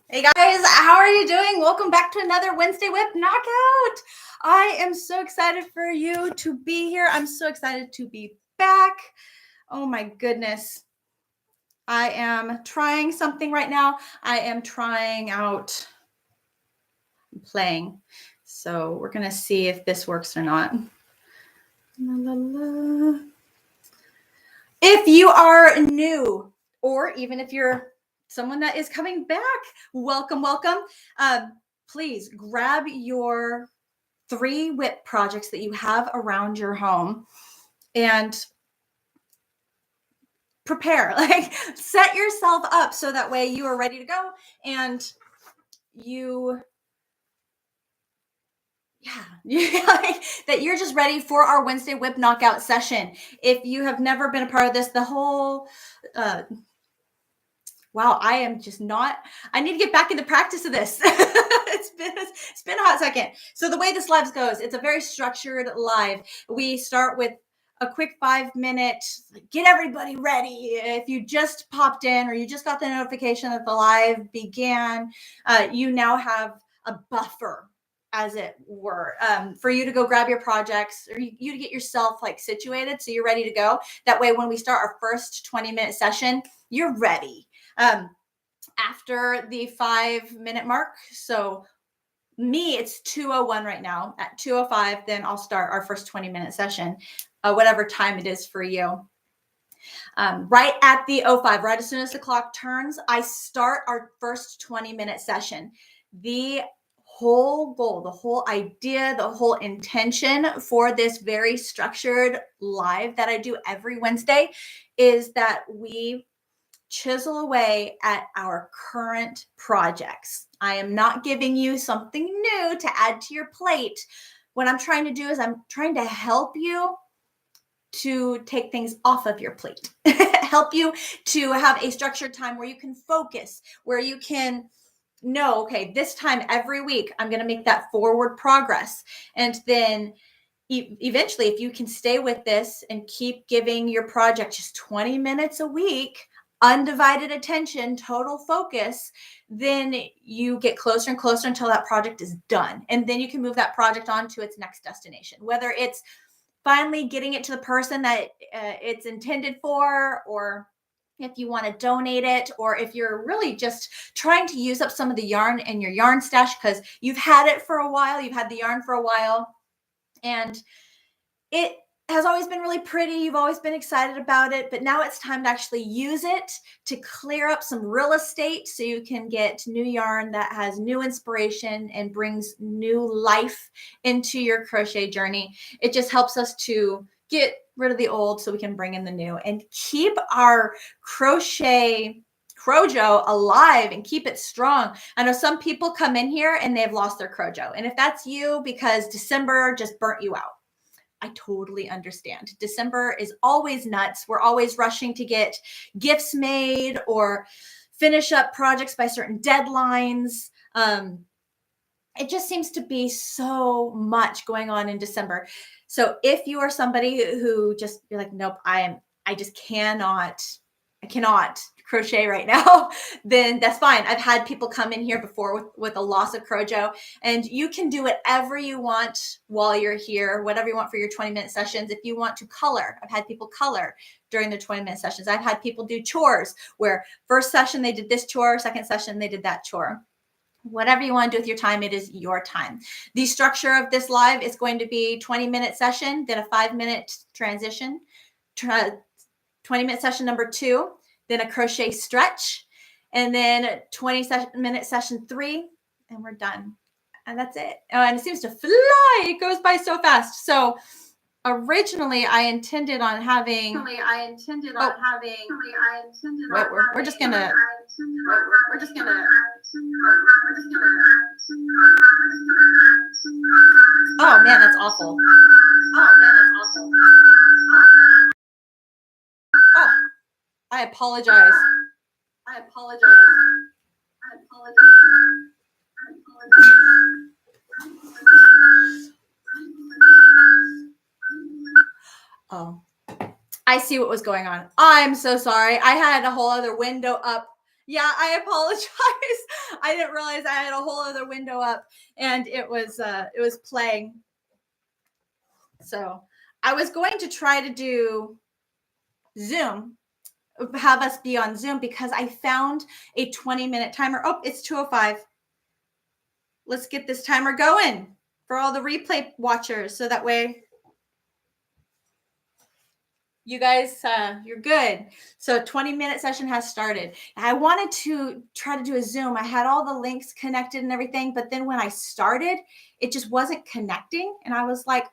Hey guys, how are you doing? Welcome back to another Wednesday WIP Knockout. I am so excited for you to be here. I'm so excited to be back. Oh my goodness. I am trying something right now. I am trying out playing. So we're going to see if this works or not. La, la, la. If you are new, or even if you're someone that is coming back, welcome. Please grab your 3 WIP projects that you have around your home and prepare, like set yourself up so that way you are ready to go and that you're just ready for our Wednesday WIP Knockout session. If you have never been a part of this, the whole wow, I need to get back into practice of this. It's been a hot second. So the way this live goes, it's a very structured live. We start with a quick 5-minute, get everybody ready. If you just popped in or you just got the notification that the live began, you now have a buffer, as it were, for you to go grab your projects or you to get yourself like situated so you're ready to go. That way, when we start our first 20-minute session, you're ready. After the 5-minute mark. So me, it's 2:01 right now. At 2:05, then I'll start our first 20-minute session, whatever time it is for you. Right at the 05, right as soon as the clock turns, I start our first 20-minute session. The whole goal, the whole idea, the whole intention for this very structured live that I do every Wednesday is that we chisel away at our current projects. I am not giving you something new to add to your plate. What I'm trying to do is I'm trying to help you to take things off of your plate, help you to have a structured time where you can focus, where you can know, okay, this time every week, I'm going to make that forward progress. And then eventually, if you can stay with this and keep giving your project just 20 minutes a week, undivided attention, total focus, then you get closer and closer until that project is done. And then you can move that project on to its next destination, whether it's finally getting it to the person that it's intended for, or if you want to donate it, or if you're really just trying to use up some of the yarn in your yarn stash because you've had it for a while, you've had the yarn for a while, and it has always been really pretty. You've always been excited about it, but now it's time to actually use it to clear up some real estate so you can get new yarn that has new inspiration and brings new life into your crochet journey. It just helps us to get rid of the old so we can bring in the new and keep our crochet Crojo alive and keep it strong. I know some people come in here and they've lost their Crojo. And if that's you because December just burnt you out, I totally understand. December is always nuts. We're always rushing to get gifts made or finish up projects by certain deadlines. It just seems to be so much going on in December. So if you are somebody who just you're like, nope, I cannot crochet right now, then that's fine. I've had people come in here before with a loss of Crojo, and you can do whatever you want while you're here, whatever you want for your 20-minute sessions. If you want to color, I've had people color during the 20-minute sessions. I've had people do chores where first session they did this chore, second session they did that chore. Whatever you want to do with your time, it is your time. The structure of this live is going to be 20-minute session, then a 5-minute transition, 20-minute session number 2, then a crochet stretch, and then 20-minute session 3, and we're done. And that's it. And it seems to fly. It goes by so fast. So originally I intended on having. We're just gonna. Oh man, that's awful. Oh, I apologize. Oh, I see what was going on. I'm so sorry. I had a whole other window up Yeah, I apologize. I didn't realize I had a whole other window up and it was playing. So I was going to try to do Zoom, have us be on Zoom because I found a 20-minute timer. Oh, it's 2:05. Let's get this timer going for all the replay watchers so that way you guys, you're good. So 20-minute session has started. I wanted to try to do a Zoom. I had all the links connected and everything, but then when I started, it just wasn't connecting. And I was like,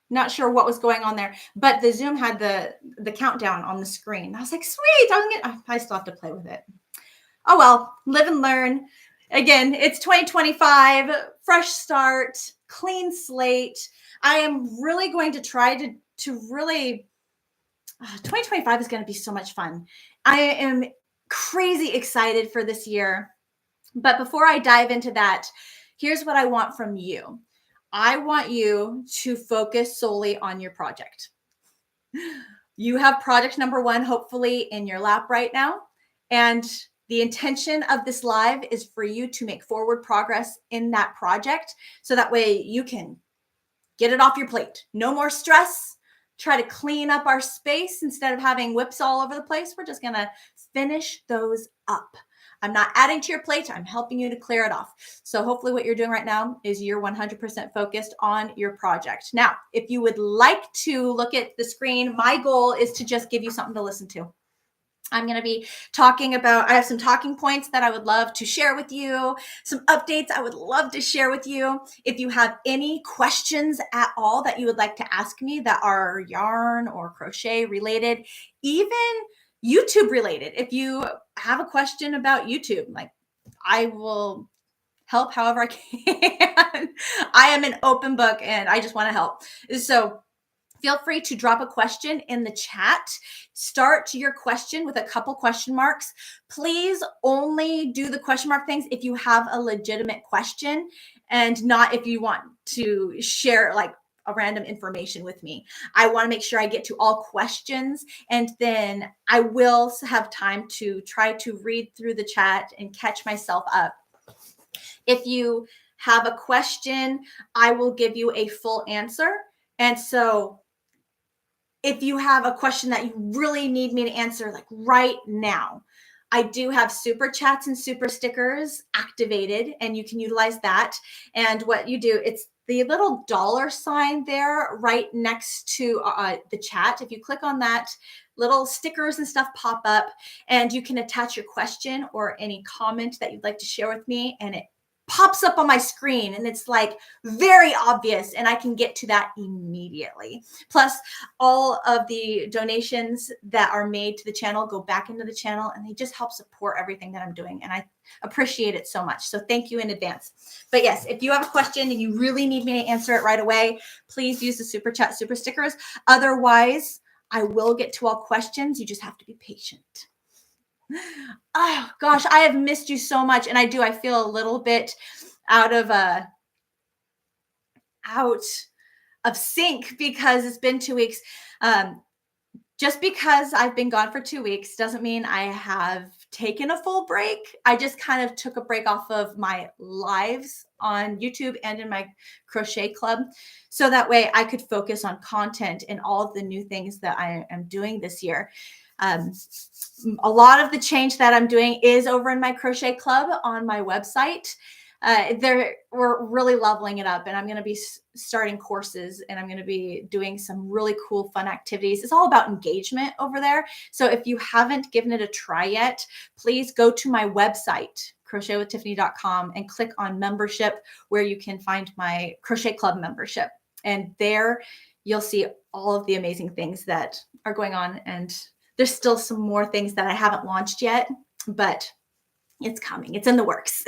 not sure what was going on there. But the Zoom had the countdown on the screen. I was like, sweet, I still have to play with it. Oh well, live and learn. Again, it's 2025, fresh start, clean slate. I am really going to try to really 2025 is going to be so much fun. I am crazy excited for this year. But before I dive into that, here's what I want from you. I want you to focus solely on your project. You have project number 1, hopefully in your lap right now. And the intention of this live is for you to make forward progress in that project. So that way you can get it off your plate. No more stress. Try to clean up our space instead of having whips all over the place. We're just going to finish those up. I'm not adding to your plate. I'm helping you to clear it off. So hopefully what you're doing right now is you're 100% focused on your project. Now, if you would like to look at the screen, my goal is to just give you something to listen to. I'm going to be talking about, I have some talking points that I would love to share with you, some updates I would love to share with you. If you have any questions at all that you would like to ask me that are yarn or crochet related, even YouTube related, if you have a question about YouTube, like I will help however I can. I am an open book and I just want to help. So feel free to drop a question in the chat. Start your question with a couple question marks. Please only do the question mark things if you have a legitimate question and not if you want to share like a random information with me. I want to make sure I get to all questions and then I will have time to try to read through the chat and catch myself up. If you have a question, I will give you a full answer. And so if you have a question that you really need me to answer like right now, I do have super chats and super stickers activated and you can utilize that. And what you do, it's the little $sign there right next to the chat. If you click on that, little stickers and stuff pop up and you can attach your question or any comment that you'd like to share with me and it pops up on my screen and it's like very obvious and I can get to that immediately. Plus all of the donations that are made to the channel go back into the channel and they just help support everything that I'm doing. And I appreciate it so much. So thank you in advance. But yes, if you have a question and you really need me to answer it right away, please use the super chat, super stickers. Otherwise, I will get to all questions. You just have to be patient. Oh gosh, I have missed you so much. And I feel a little bit out of sync because it's been 2 weeks. Just because I've been gone for 2 weeks doesn't mean I have taken a full break. I just kind of took a break off of my lives on YouTube and in my crochet club. So that way I could focus on content and all of the new things that I am doing this year. A lot of the change that I'm doing is over in my crochet club on my website. We're really leveling it up and I'm going to be starting courses and I'm going to be doing some really cool, fun activities. It's all about engagement over there. So if you haven't given it a try yet, please go to my website, crochetwithtiffany.com and click on membership where you can find my crochet club membership. And there you'll see all of the amazing things that are going on. And there's still some more things that I haven't launched yet, but it's coming. It's in the works.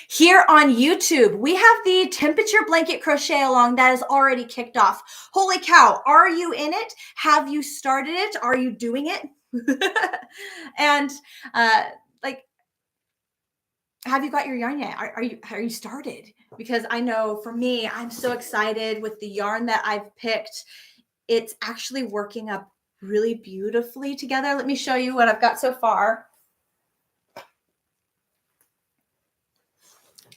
Here on YouTube, we have the temperature blanket crochet along that is already kicked off. Holy cow. Are you in it? Have you started it? Are you doing it? And have you got your yarn yet? Are you started? Because I know for me, I'm so excited with the yarn that I've picked. It's actually working up really beautifully together. Let me show you what I've got so far.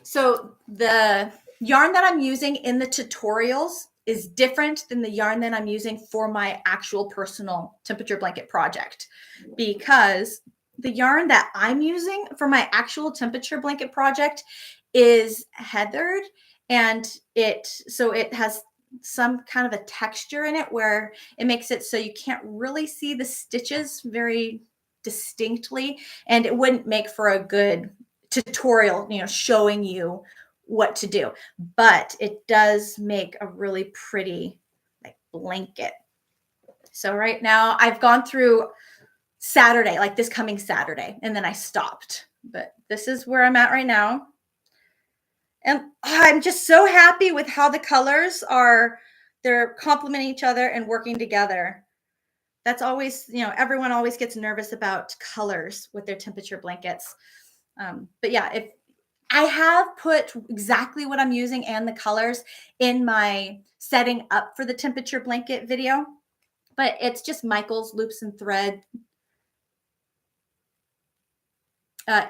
So the yarn that I'm using in the tutorials is different than the yarn that I'm using for my actual personal temperature blanket project, because the yarn that I'm using for my actual temperature blanket project is heathered, and it has some kind of a texture in it where it makes it so you can't really see the stitches very distinctly, and it wouldn't make for a good tutorial, showing you what to do. But it does make a really pretty like blanket. So right now I've gone through Saturday, like this coming Saturday, and then I stopped. But this is where I'm at right now. And I'm just so happy with how the colors are. They're complementing each other and working together. That's always, everyone always gets nervous about colors with their temperature blankets. But yeah, if I have put exactly what I'm using and the colors in my setting up for the temperature blanket video, but it's just Michael's loops and thread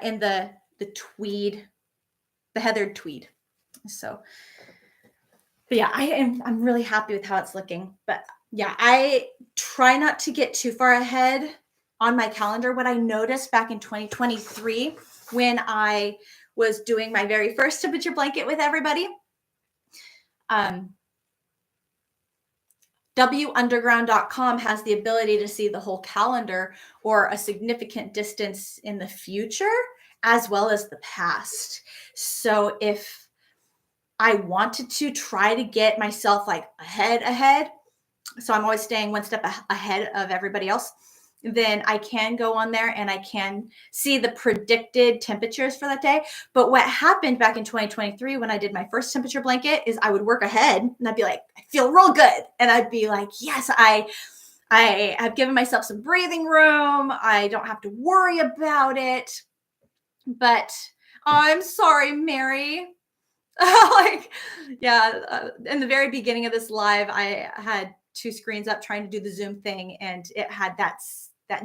in the tweed, the heathered tweed. So, but yeah, I'm really happy with how it's looking. But yeah, I try not to get too far ahead on my calendar. What I noticed back in 2023 when I was doing my very first temperature blanket with everybody, WUnderground.com has the ability to see the whole calendar or a significant distance in the future as well as the past. So if I wanted to try to get myself like ahead, so I'm always staying one step ahead of everybody else, then I can go on there and I can see the predicted temperatures for that day. But what happened back in 2023 when I did my first temperature blanket is I would work ahead and I'd be like, I feel real good. And I'd be like, yes, I have given myself some breathing room. I don't have to worry about it. But I'm sorry, Mary. In the very beginning of this live, I had two screens up trying to do the Zoom thing, and it had that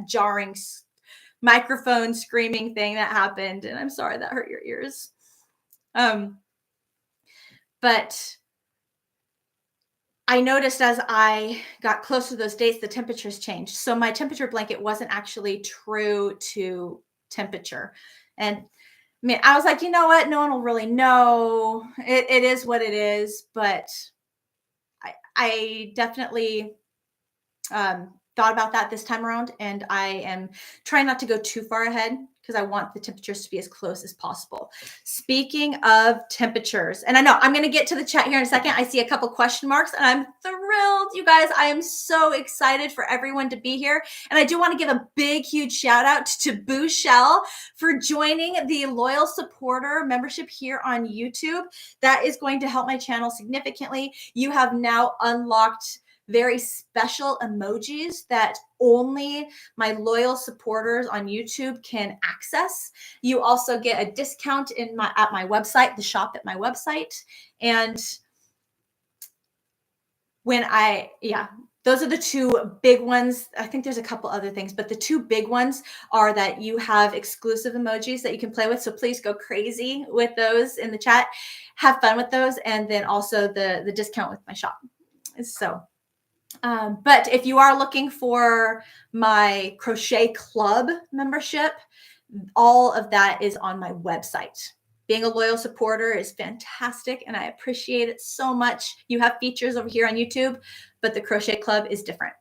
jarring microphone screaming thing that happened, and I'm sorry that hurt your ears. But I noticed as I got close to those dates, the temperatures changed. So my temperature blanket wasn't actually true to temperature. And I was like, you know what? No one will really know. It is what it is. But I definitely thought about that this time around. And I am trying not to go too far ahead because I want the temperatures to be as close as possible. Speaking of temperatures, and I know I'm going to get to the chat here in a second. I see a couple question marks and I'm thrilled, you guys. I am so excited for everyone to be here. And I do want to give a big, huge shout out to Boo Shell for joining the loyal supporter membership here on YouTube. That is going to help my channel significantly. You have now unlocked very special emojis that only my loyal supporters on YouTube can access. You also get a discount at my website, the shop at my website. And those are the two big ones. I think there's a couple other things, but the two big ones are that you have exclusive emojis that you can play with. So please go crazy with those in the chat. Have fun with those. And then also the discount with my shop. So but if you are looking for my crochet club membership, all of that is on my website. Being a loyal supporter is fantastic and I appreciate it so much. You have features over here on YouTube, but the crochet club is different.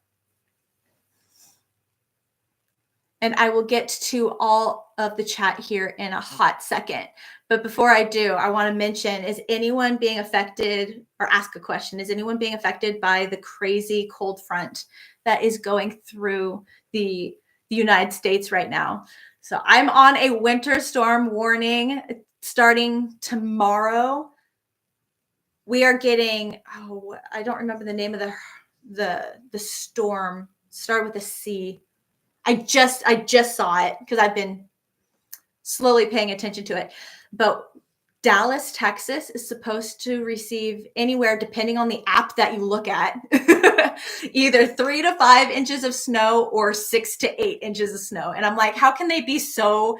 And I will get to all of the chat here in a hot second. But before I do, I want to mention, is anyone being affected, or ask a question, is anyone being affected by the crazy cold front that is going through the United States right now? So I'm on a winter storm warning starting tomorrow. We are getting, I don't remember the name of the storm. Start with a C. I just saw it because I've been slowly paying attention to it. But Dallas, Texas is supposed to receive anywhere, depending on the app that you look at, either 3 to 5 inches of snow or 6 to 8 inches of snow. And I'm like, how can they be so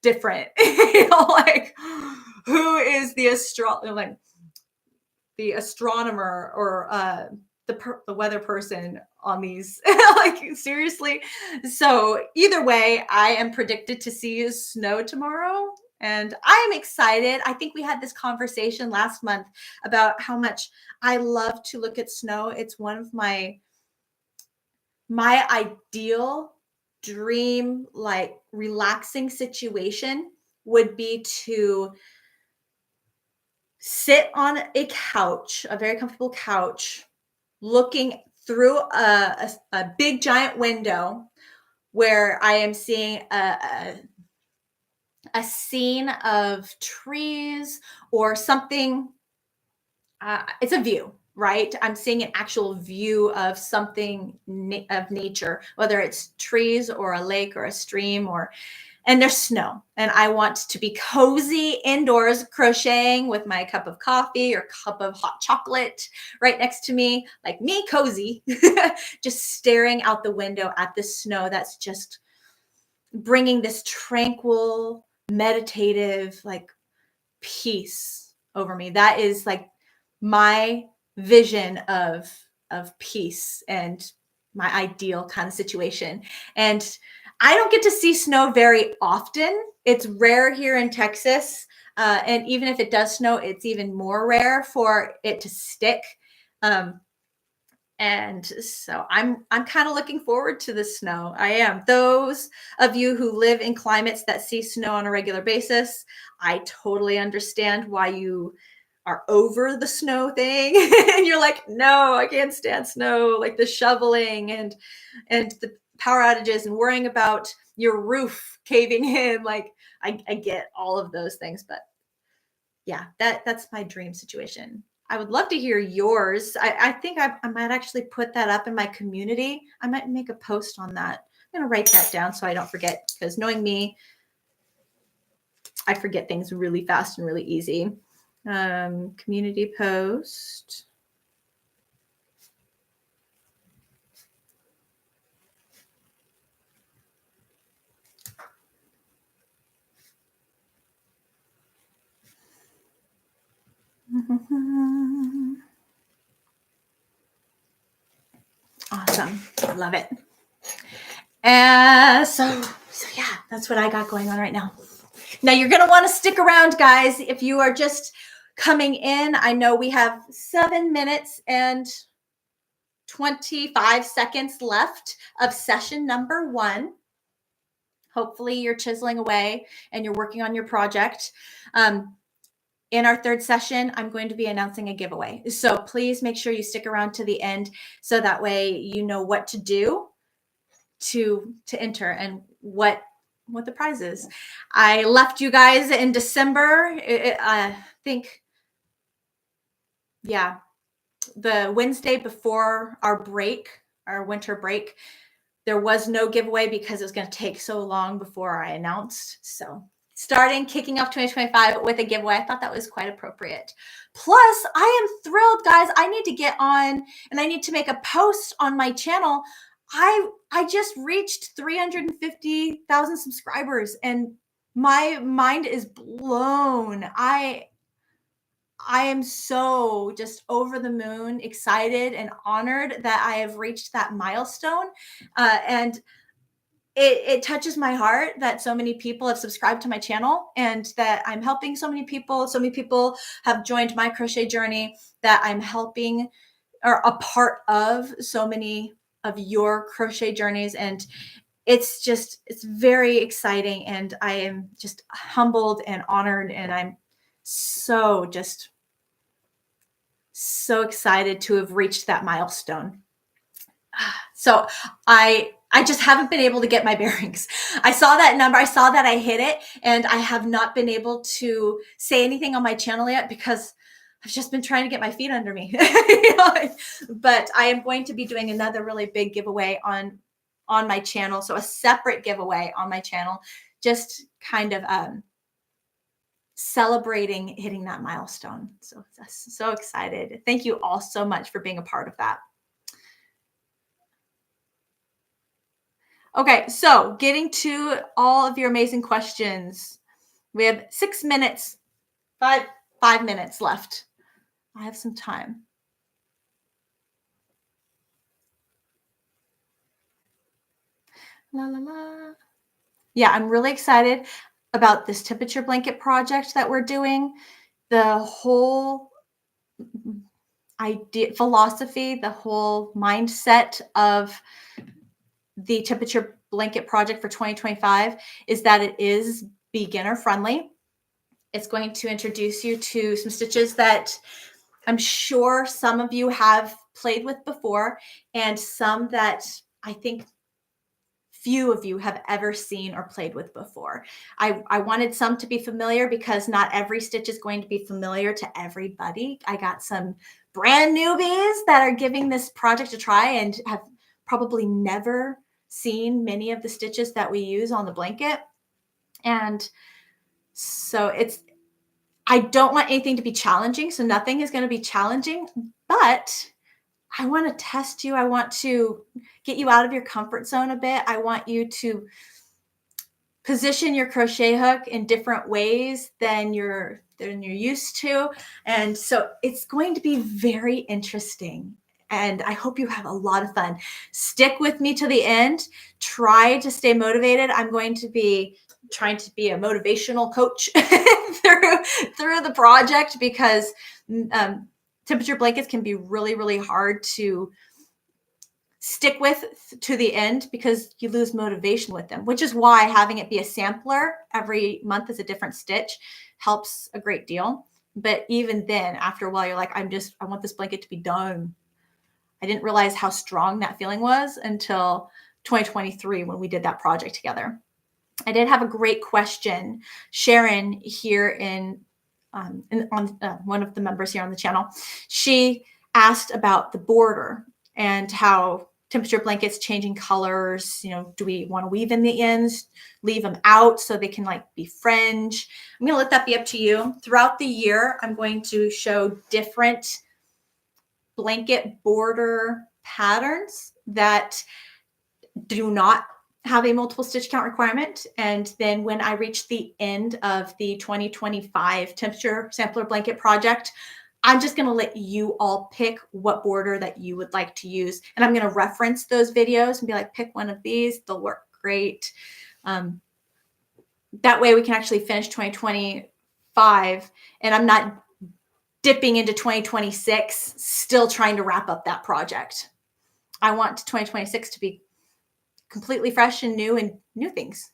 different? Like, who is the astronomer or the weather person on these? Like, seriously. So either way, I am predicted to see snow tomorrow, and I'm excited. I think we had this conversation last month about how much I love to look at snow. It's one of my ideal dream, like, relaxing situation would be to sit on a couch, a very comfortable couch, looking through a big giant window where I am seeing a scene of trees or something. It's a view, right? I'm seeing an actual view of something of nature, whether it's trees or a lake or a stream, and there's snow. And I want to be cozy indoors, crocheting with my cup of coffee or cup of hot chocolate right next to me, like me cozy, just staring out the window at the snow that's just bringing this tranquil, meditative, like, peace over me. That is like my vision of peace and my ideal kind of situation. And I don't get to see snow very often. It's rare here in Texas. And even if it does snow, it's even more rare for it to stick. And so I'm kind of looking forward to the snow. I am. Those of you who live in climates that see snow on a regular basis, I totally understand why you are over the snow thing. And you're like, no, I can't stand snow, like the shoveling and the power outages and worrying about your roof caving in. Like, I get all of those things, but yeah, that's my dream situation. I would love to hear yours. I think I might actually put that up in my community. I might make a post on that. I'm going to write that down so I don't forget, because knowing me, I forget things really fast and really easy. Community post. Awesome. Love it. So yeah, that's what I got going on right now. Now you're going to want to stick around, guys. If you are just coming in, I know we have 7 minutes and 25 seconds left of session number 1. Hopefully you're chiseling away and you're working on your project. In our 3rd session, I'm going to be announcing a giveaway. So please make sure you stick around to the end so that way you know what to do to enter and what the prize is. I left you guys in December. I think, yeah, the Wednesday before our winter break, there was no giveaway because it was going to take so long before I announced. So kicking off 2025 with a giveaway, I thought that was quite appropriate. Plus, I am thrilled, guys. I need to get on and I need to make a post on my channel. I just reached 350,000 subscribers and my mind is blown. I am so just over the moon, excited and honored that I have reached that milestone. And it touches my heart that so many people have subscribed to my channel and that I'm helping so many people. So many people have joined my crochet journey, that I'm helping or a part of so many of your crochet journeys. And it's very exciting. And I am just humbled and honored. And I'm so excited to have reached that milestone. So I just haven't been able to get my bearings. I saw that number. I saw that I hit it, and I have not been able to say anything on my channel yet because I've just been trying to get my feet under me. But I am going to be doing another really big giveaway on my channel. So a separate giveaway on my channel, just kind of celebrating hitting that milestone. So so excited. Thank you all so much for being a part of that. Okay, so getting to all of your amazing questions. We have 6 minutes, 5 minutes left. I have some time. La la la. Yeah, I'm really excited about this temperature blanket project that we're doing. The whole idea, philosophy, the whole mindset of the temperature blanket project for 2025 is that it is beginner friendly. It's going to introduce you to some stitches that I'm sure some of you have played with before, and some that I think few of you have ever seen or played with before. I wanted some to be familiar because not every stitch is going to be familiar to everybody. I got some brand newbies that are giving this project a try and have probably never seen many of the stitches that we use on the blanket. And so I don't want anything to be challenging. So nothing is going to be challenging, but I want to test you. I want to get you out of your comfort zone a bit. I want you to position your crochet hook in different ways than you're used to. And so it's going to be very interesting. And I hope you have a lot of fun. Stick with me to the end. Try to stay motivated. I'm going to be trying to be a motivational coach through the project because temperature blankets can be really, really hard to stick with to the end because you lose motivation with them, which is why having it be a sampler every month is a different stitch helps a great deal. But even then, after a while, you're like, I want this blanket to be done. I didn't realize how strong that feeling was until 2023 when we did that project together. I did have a great question. Sharon here on one of the members here on the channel, she asked about the border and how temperature blankets changing colors. Do we want to weave in the ends, leave them out so they can like be fringe? I'm going to let that be up to you. Throughout the year, I'm going to show different blanket border patterns that do not have a multiple stitch count requirement. And then when I reach the end of the 2025 temperature sampler blanket project, I'm just going to let you all pick what border that you would like to use. And I'm going to reference those videos and be like, pick one of these. They'll work great. That way we can actually finish 2025 and I'm not dipping into 2026, still trying to wrap up that project. I want 2026 to be completely fresh and new things.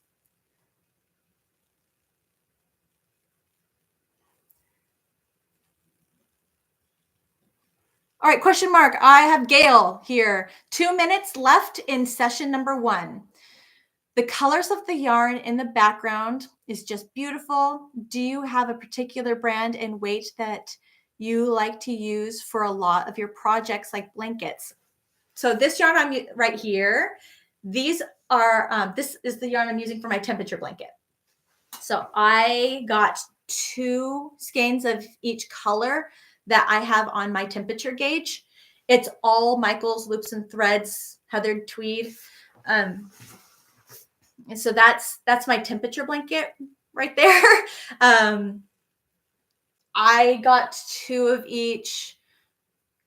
All right, question mark. I have Gail here. 2 minutes left in session number 1. The colors of the yarn in the background is just beautiful. Do you have a particular brand and weight that you like to use for a lot of your projects like blankets? So this yarn I'm right here, these are, this is the yarn I'm using for my temperature blanket. So I got 2 skeins of each color that I have on my temperature gauge. It's all Michael's Loops and Threads Heathered Tweed. And so that's my temperature blanket right there. I got 2 of each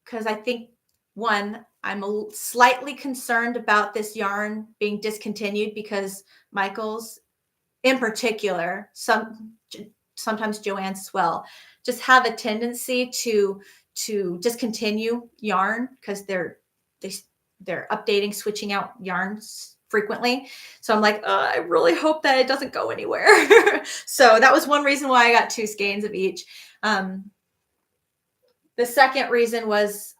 because I think, one, I'm slightly concerned about this yarn being discontinued because Michael's in particular, sometimes Joann's as well, just have a tendency to discontinue yarn because they're updating, switching out yarns frequently. So I'm like, I really hope that it doesn't go anywhere. So that was one reason why I got 2 skeins of each. The second reason was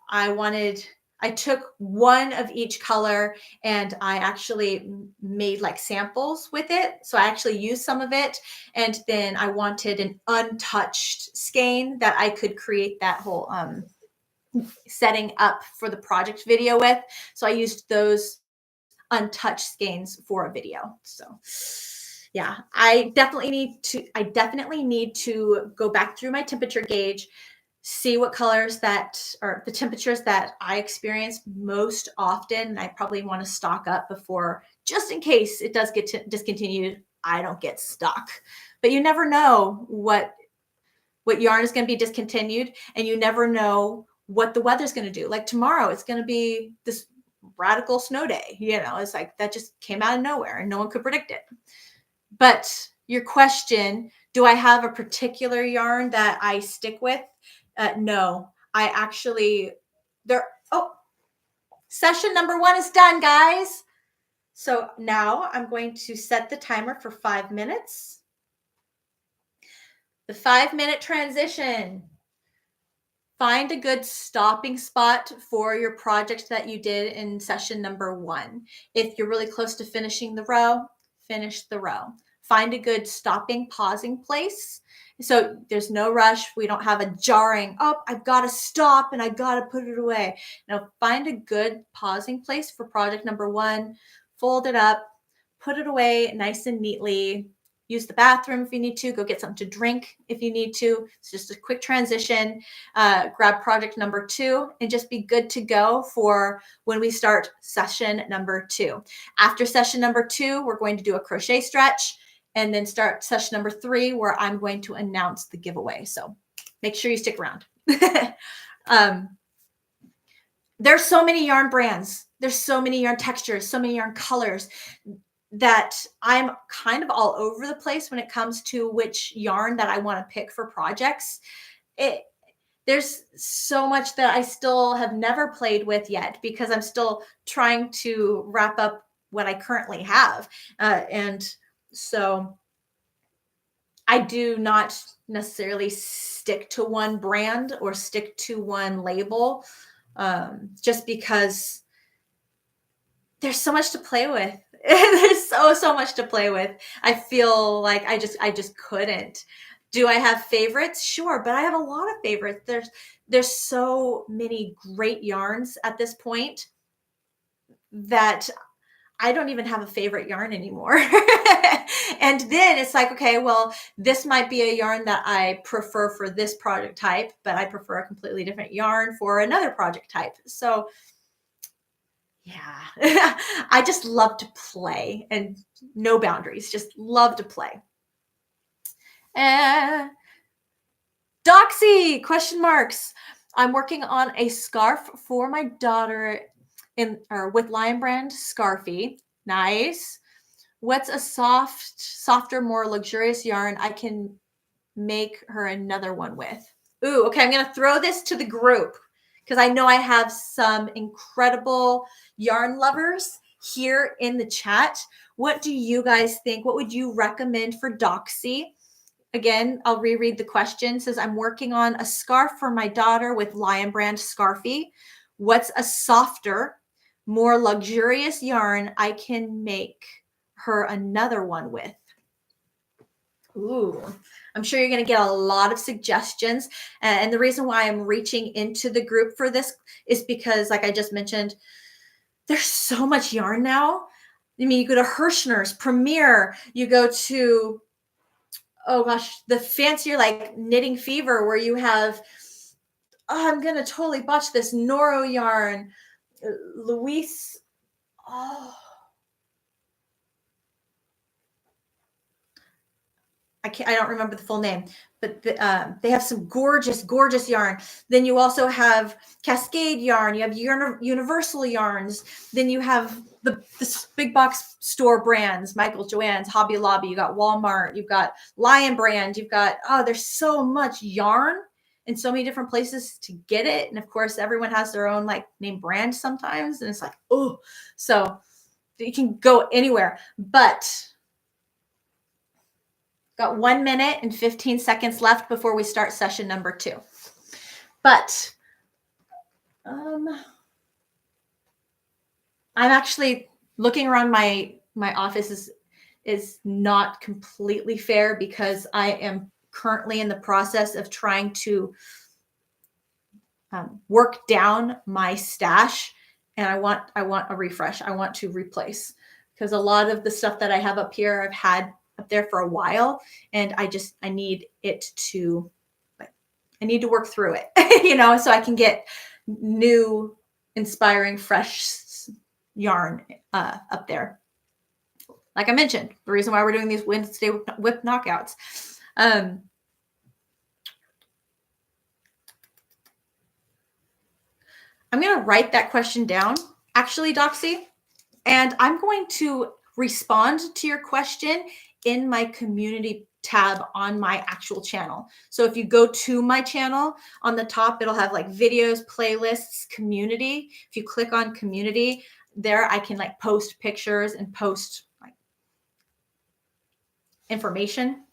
I took one of each color and I actually made like samples with it. So I actually used some of it. And then I wanted an untouched skein that I could create that whole setting up for the project video with. So I used those untouched skeins for a video. So Yeah, I definitely need to go back through my temperature gauge, see what colors that are the temperatures that I experience most often. And I probably want to stock up before, just in case it does get discontinued, I don't get stuck. But you never know what yarn is going to be discontinued, and you never know what the weather's going to do. Like tomorrow, it's going to be this radical snow day. It's like that just came out of nowhere and no one could predict it. But your question, do I have a particular yarn that I stick with? No, I actually, session number 1 is done, guys. So now I'm going to set the timer for 5 minutes. The 5-minute transition. Find a good stopping spot for your project that you did in session number 1. If you're really close to finishing the row, finish the row. Find a good stopping, pausing place. So there's no rush. We don't have a jarring, I've got to stop and I got to put it away. Now find a good pausing place for project number 1. Fold it up, put it away nice and neatly. Use the bathroom if you need to. Go get something to drink if you need to. It's just a quick transition. Grab project number 2 and just be good to go for when we start session number 2. After session number 2, we're going to do a crochet stretch and then start session number 3 where I'm going to announce the giveaway. So make sure you stick around. There's so many yarn brands. There's so many yarn textures, so many yarn colors that I'm kind of all over the place when it comes to which yarn that I want to pick for projects. There's so much that I still have never played with yet because I'm still trying to wrap up what I currently have. And so I do not necessarily stick to one brand or stick to one label, just because there's so much to play with. There's so much to play with. I feel like I just couldn't. Do I have favorites? Sure, but I have a lot of favorites. There's so many great yarns at this point that I don't even have a favorite yarn anymore. And then it's like, okay, well, this might be a yarn that I prefer for this project type, but I prefer a completely different yarn for another project type. So yeah, I just love to play and no boundaries, just love to play. Doxy, question marks. I'm working on a scarf for my daughter with Lion Brand Scarfie. Nice. What's a softer, more luxurious yarn I can make her another one with? Ooh, okay. I'm going to throw this to the group because I know I have some incredible yarn lovers here in the chat. What do you guys think? What would you recommend for Doxy? Again, I'll reread the question. It says, I'm working on a scarf for my daughter with Lion Brand Scarfie. What's a softer, more luxurious yarn I can make her another one with? Ooh, I'm sure you're going to get a lot of suggestions. And the reason why I'm reaching into the group for this is because, like I just mentioned, there's so much yarn now. I mean, you go to Hirschner's, Premier, you go to, oh gosh, the fancier like Knitting Fever where you have, I'm going to totally botch this, Noro yarn, Luis, I don't remember the full name, but they have some gorgeous, gorgeous yarn. Then you also have Cascade yarn. You have Universal yarns. Then you have the big box store brands, Michael, Joann's, Hobby Lobby. You got Walmart. You've got Lion Brand. You've got, there's so much yarn in so many different places to get it. And of course, everyone has their own like name brand sometimes. And it's like, oh, so you can go anywhere. But got 1 minute and 15 seconds left before we start session number 2. But I'm actually looking around my office is not completely fair because I am currently in the process of trying to work down my stash, and I want a refresh. I want to replace because a lot of the stuff that I have up here I've had up there for a while, and I need it to, I need to work through it, so I can get new, inspiring, fresh yarn up there. Like I mentioned, the reason why we're doing these Wednesday WIP knockouts. I'm going to write that question down, actually, Doxy, and I'm going to respond to your question in my community tab on my actual channel. So if you go to my channel, on the top, it'll have like videos, playlists, community. If you click on community, there I can like post pictures and post like information.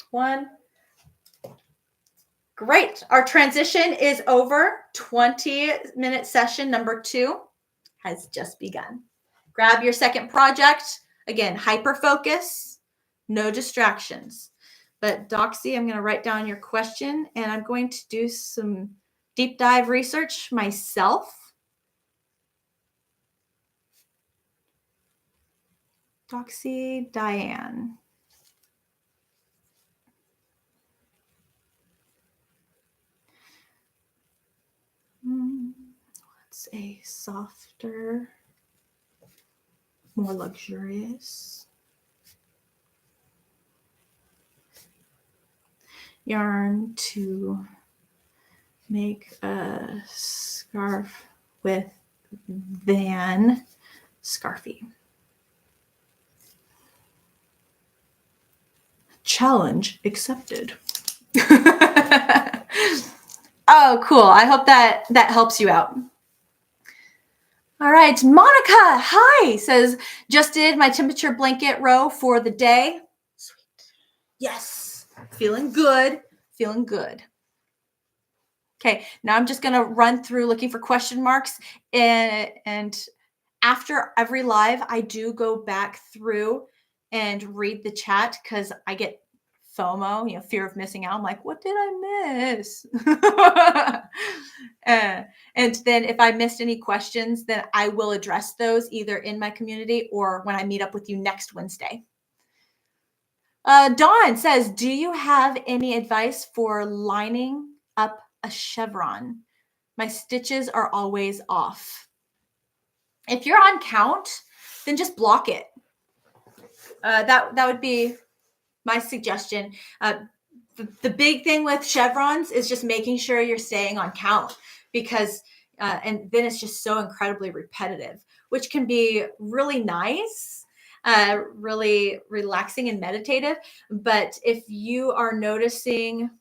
Great. Our transition is over. 20-minute session number 2 has just begun. Grab your second project. Again, hyper focus, no distractions. But Doxy, I'm going to write down your question, and I'm going to do some deep dive research myself. Doxy Diane. What's a softer, more luxurious yarn to make a scarf with than Scarfy? Challenge accepted. Oh, cool. I hope that helps you out. All right. Monica, hi, says, just did my temperature blanket row for the day. Sweet. Yes. Feeling good. Feeling good. Okay. Now I'm just going to run through looking for question marks. And after every live, I do go back through and read the chat because I get FOMO, fear of missing out. I'm like, what did I miss? And then if I missed any questions, then I will address those either in my community or when I meet up with you next Wednesday. Dawn says, do you have any advice for lining up a chevron? My stitches are always off. If you're on count, then just block it. That would be my suggestion. The big thing with chevrons is just making sure you're staying on count because, and then it's just so incredibly repetitive, which can be really nice, really relaxing and meditative. But if you are noticing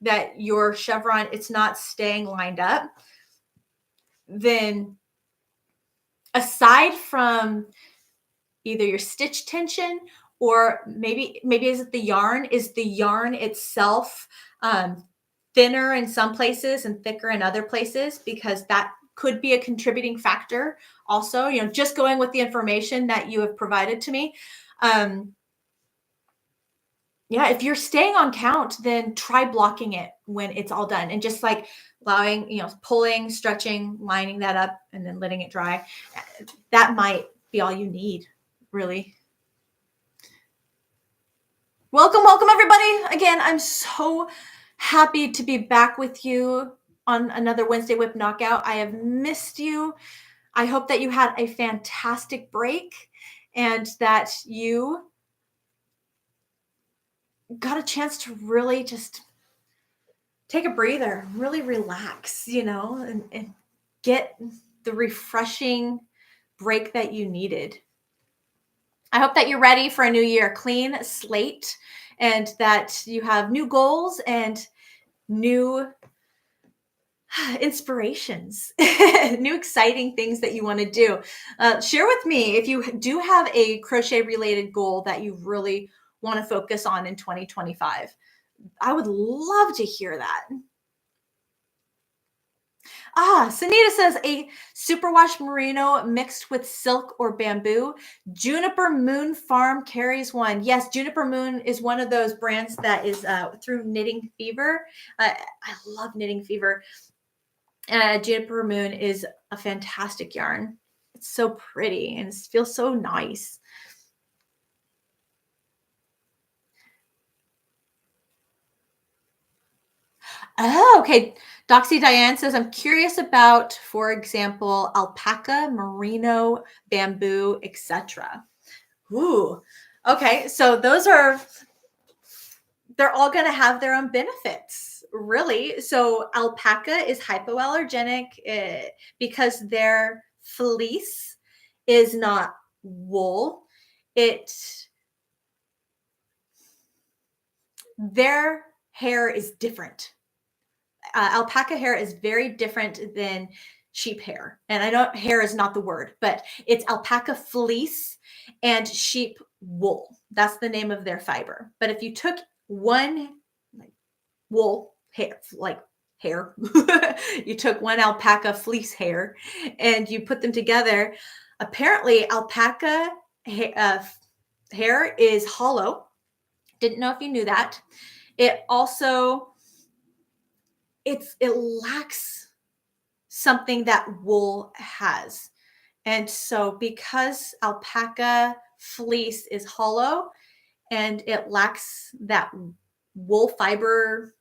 that your chevron, it's not staying lined up, then aside from either your stitch tension or maybe is it the yarn? Is the yarn itself thinner in some places and thicker in other places? Because that could be a contributing factor also, just going with the information that you have provided to me. Yeah, if you're staying on count, then try blocking it when it's all done and just like allowing, pulling, stretching, lining that up and then letting it dry. That might be all you need, really. Welcome, everybody. Again, I'm so happy to be back with you on another Wednesday WIP Knockout. I have missed you. I hope that you had a fantastic break and that you got a chance to really just take a breather, really relax, and get the refreshing break that you needed. I hope that you're ready for a new year, clean slate, and that you have new goals and new inspirations, new exciting things that you want to do. Share with me if you do have a crochet related goal that you really want to focus on in 2025. I would love to hear that. Sunita says a superwash merino mixed with silk or bamboo. Juniper Moon Farm carries one. Yes, Juniper Moon is one of those brands that is through Knitting Fever. I love Knitting Fever. Juniper Moon is a fantastic yarn. It's so pretty and it feels so nice. Oh, okay. Doxy Diane says, I'm curious about, for example, alpaca, merino, bamboo, etc. Ooh, okay. So they're all going to have their own benefits, really. So alpaca is hypoallergenic because their fleece is not wool. Their hair is different. Alpaca hair is very different than sheep hair. And I know hair is not the word, but it's alpaca fleece and sheep wool. That's the name of their fiber. But if you took one like wool hair, like hair, you took one alpaca fleece hair and you put them together, apparently alpaca hair is hollow. Didn't know if you knew that. It also it lacks something that wool has. And so because alpaca fleece is hollow and it lacks that wool fiber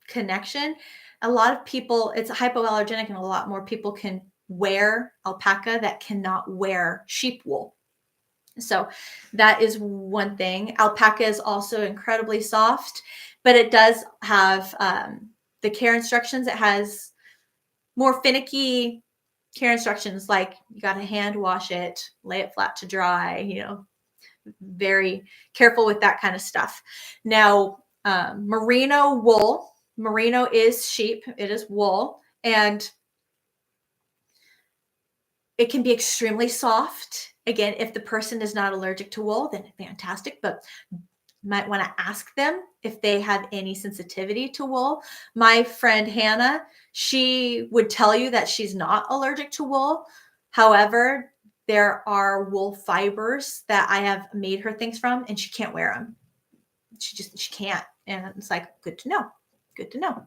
connection, a lot of people, it's hypoallergenic and a lot more people can wear alpaca that cannot wear sheep wool. So that is one thing. Alpaca is also incredibly soft, but it does have the care instructions. It has more finicky care instructions, like you got to hand wash it, lay it flat to dry, very careful with that kind of stuff. Now, merino wool, merino is sheep, it is wool, and it can be extremely soft. Again, if the person is not allergic to wool, then fantastic, but might want to ask them if they have any sensitivity to wool. My friend Hannah, she would tell you that she's not allergic to wool. However, there are wool fibers that I have made her things from, and she can't wear them. She can't. And it's like, good to know. Good to know.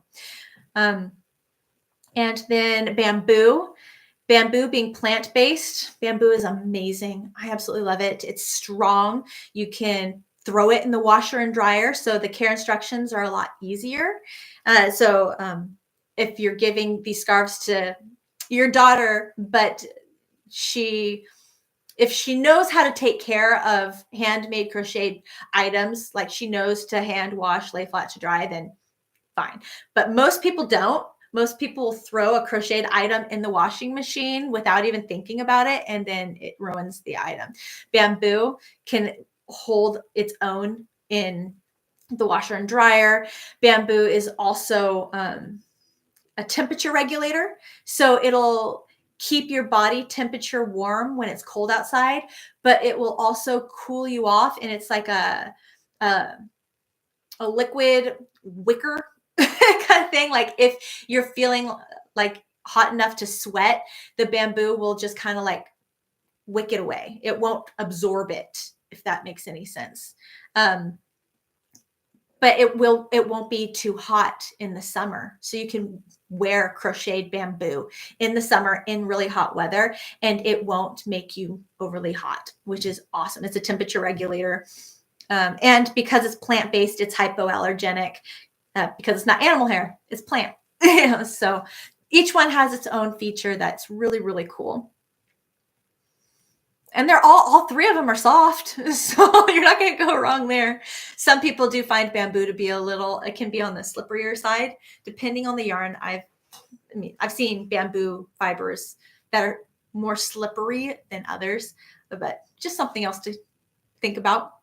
And then bamboo. Bamboo being plant-based, bamboo is amazing. I absolutely love it. It's strong. You can throw it in the washer and dryer, so the care instructions are a lot easier. So if you're giving these scarves to your daughter, but if she knows how to take care of handmade crocheted items, like she knows to hand wash, lay flat to dry, then fine. But most people don't. Most people throw a crocheted item in the washing machine without even thinking about it, and then it ruins the item. Bamboo can hold its own in the washer and dryer. Bamboo is also a temperature regulator. So it'll keep your body temperature warm when it's cold outside, but it will also cool you off. And it's like a liquid wicker kind of thing. Like if you're feeling like hot enough to sweat, the bamboo will just kind of like wick it away. It won't absorb it, if that makes any sense. But it won't be too hot in the summer. So you can wear crocheted bamboo in the summer in really hot weather, and it won't make you overly hot, which is awesome. It's a temperature regulator. And because it's plant-based, it's hypoallergenic because it's not animal hair, it's plant. So each one has its own feature that's really, really cool. And they're all three of them are soft. So you're not going to go wrong there. Some people do find bamboo to be it can be on the slipperier side, depending on the yarn. I've seen bamboo fibers that are more slippery than others, but just something else to think about.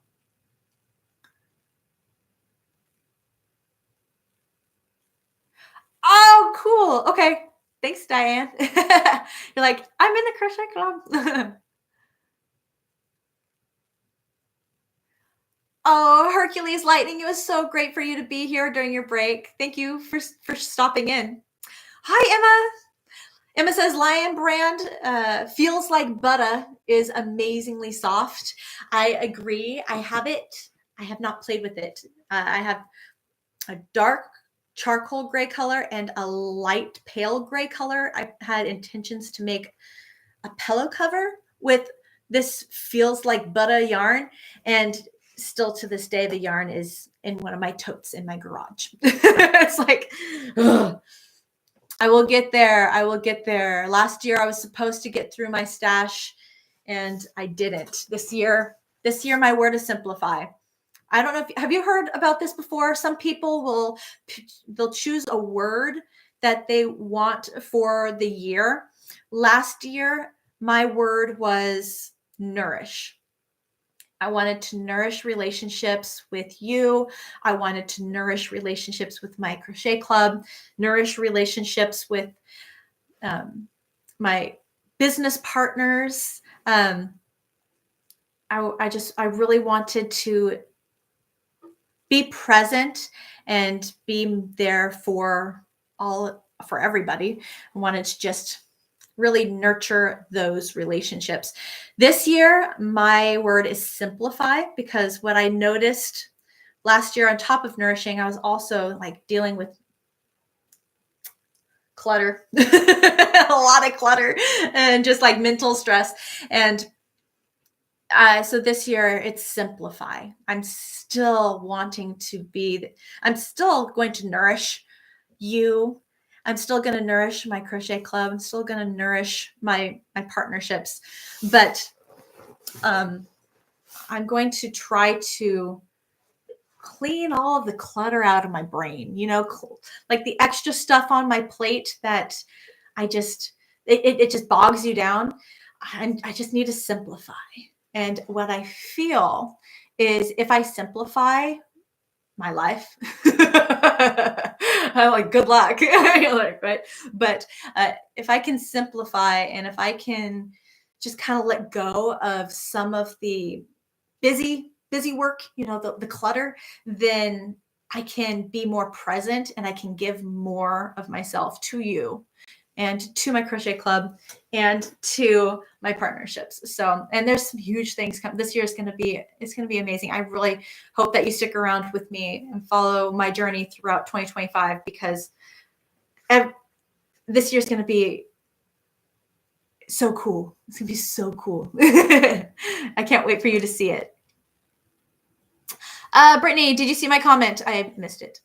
Oh, cool. Okay. Thanks, Diane. You're like, I'm in the crochet club. Oh, Hercules Lightning, it was so great for you to be here during your break. Thank you for stopping in. Hi, Emma. Emma says Lion brand feels like butter is amazingly soft. I agree. I have it. I have not played with it. I have a dark charcoal gray color and a light pale gray color. I had intentions to make a pillow cover with this feels like butter yarn, and still to this day, the yarn is in one of my totes in my garage. It's like, ugh. I will get there. I will get there. Last year I was supposed to get through my stash and I didn't. This year my word is simplify. I don't know if have you heard about this before? Some people they'll choose a word that they want for the year. Last year my word was nourish. I wanted to nourish relationships with you. I wanted to nourish relationships with my crochet club, nourish relationships with my business partners. I really wanted to be present and be there for everybody. I wanted to just really nurture those relationships. This year, my word is simplify, because what I noticed last year, on top of nourishing, I was also like dealing with clutter, a lot of clutter and just like mental stress. And so this year it's simplify. I'm still going to nourish you. I'm still going to nourish my crochet club. I'm still going to nourish my partnerships, but I'm going to try to clean all of the clutter out of my brain, like the extra stuff on my plate that it just bogs you down. I just need to simplify. And what I feel is if I simplify my life, I'm like, good luck. Right? But if I can simplify and if I can just kind of let go of some of the busy work, the clutter, then I can be more present and I can give more of myself to you and to my crochet club and to my partnerships. So, and there's some huge things coming. This year it's going to be amazing. I really hope that you stick around with me and follow my journey throughout 2025, because this year's going to be so cool. It's going to be so cool. I can't wait for you to see it. Brittany, did you see my comment? I missed it.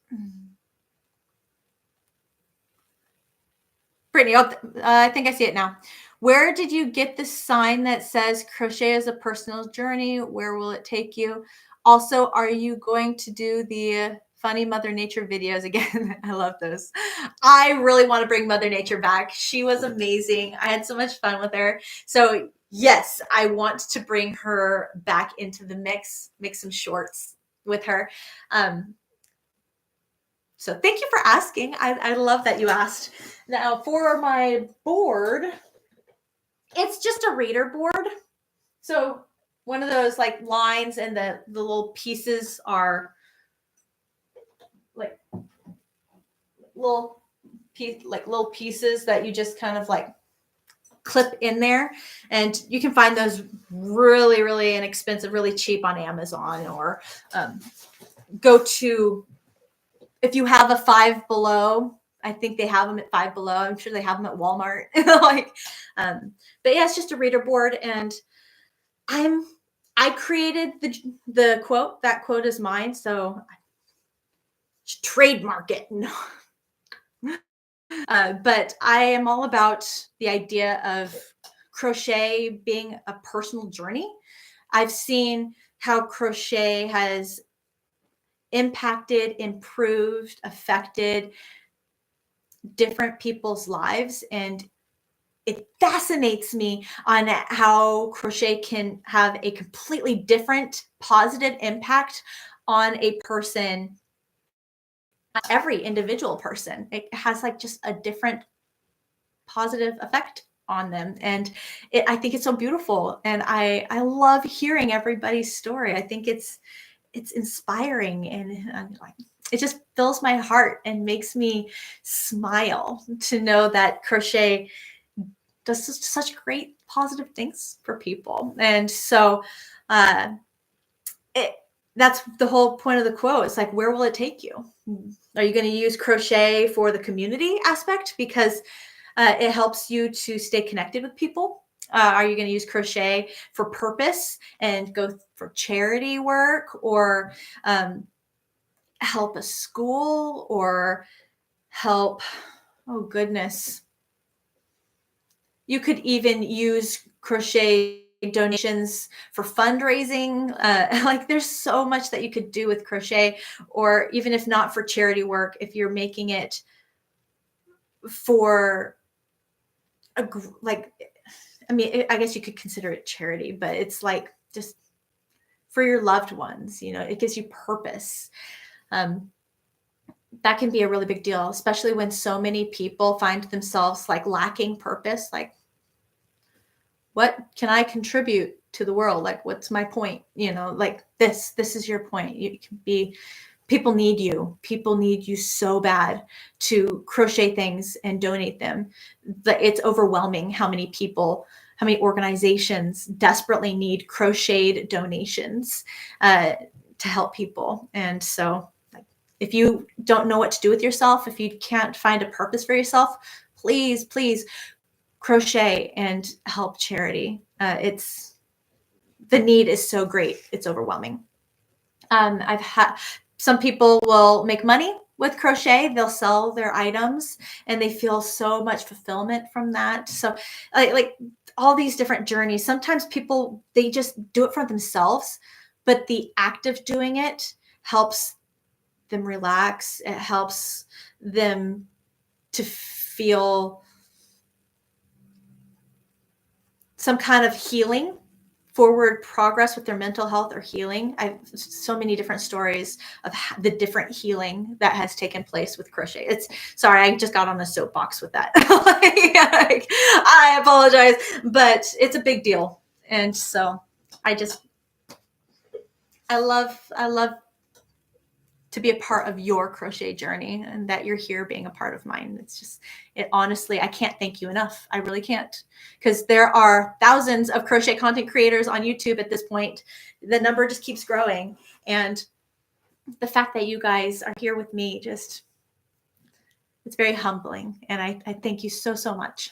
Brittany, I think I see it now. Where did you get the sign that says crochet is a personal journey? Where will it take you? Also, are you going to do the funny Mother Nature videos again? I love those. I really want to bring Mother Nature back. She was amazing. I had so much fun with her. So yes, I want to bring her back into the mix, make some shorts with her. So thank you for asking. I love that you asked. Now for my board, it's just a reader board. So one of those like lines and the little pieces are like little pieces that you just kind of like clip in there. And you can find those really, really inexpensive, really cheap on Amazon, or go to, if you have a Five Below, I think they have them at Five Below. I'm sure they have them at Walmart. But yeah, it's just a reader board, and I created the quote. That quote is mine, so I should trademark it. No. But I am all about the idea of crochet being a personal journey. I've seen how crochet has impacted, improved, affected different people's lives. And it fascinates me on how crochet can have a completely different positive impact on a person, every individual person. It has like just a different positive effect on them. And I think it's so beautiful. And I love hearing everybody's story. I think it's inspiring, and like, it just fills my heart and makes me smile to know that crochet does such great positive things for people. And so that's the whole point of the quote. It's like, where will it take you? Are you going to use crochet for the community aspect, because it helps you to stay connected with people? Are you going to use crochet for purpose and go for charity work, or help a school, or help, oh goodness. You could even use crochet donations for fundraising. Like there's so much that you could do with crochet, or even if not for charity work, if you're making it for like, I mean, I guess you could consider it charity, but it's like just for your loved ones, it gives you purpose. That can be a really big deal, especially when so many people find themselves like lacking purpose. Like, what can I contribute to the world? Like, what's my point? Like this is your point. You can be, people need you. People need you so bad to crochet things and donate them. It's overwhelming how many people, how many organizations desperately need crocheted donations to help people. And so if you don't know what to do with yourself, if you can't find a purpose for yourself, please crochet and help charity. The need is so great. It's overwhelming. I've had some people will make money with crochet. They'll sell their items and they feel so much fulfillment from that. So like all these different journeys, sometimes people, they just do it for themselves, but the act of doing it helps them relax. It helps them to feel some kind of healing, forward progress with their mental health or healing. I have so many different stories of the different healing that has taken place with crochet. Sorry, I just got on a soapbox with that. I apologize, but it's a big deal. And so I love to be a part of your crochet journey, and that you're here being a part of mine. Honestly, I can't thank you enough. I really can't, because there are thousands of crochet content creators on YouTube at this point. The number just keeps growing. And the fact that you guys are here with me, it's very humbling. And I thank you so, so much.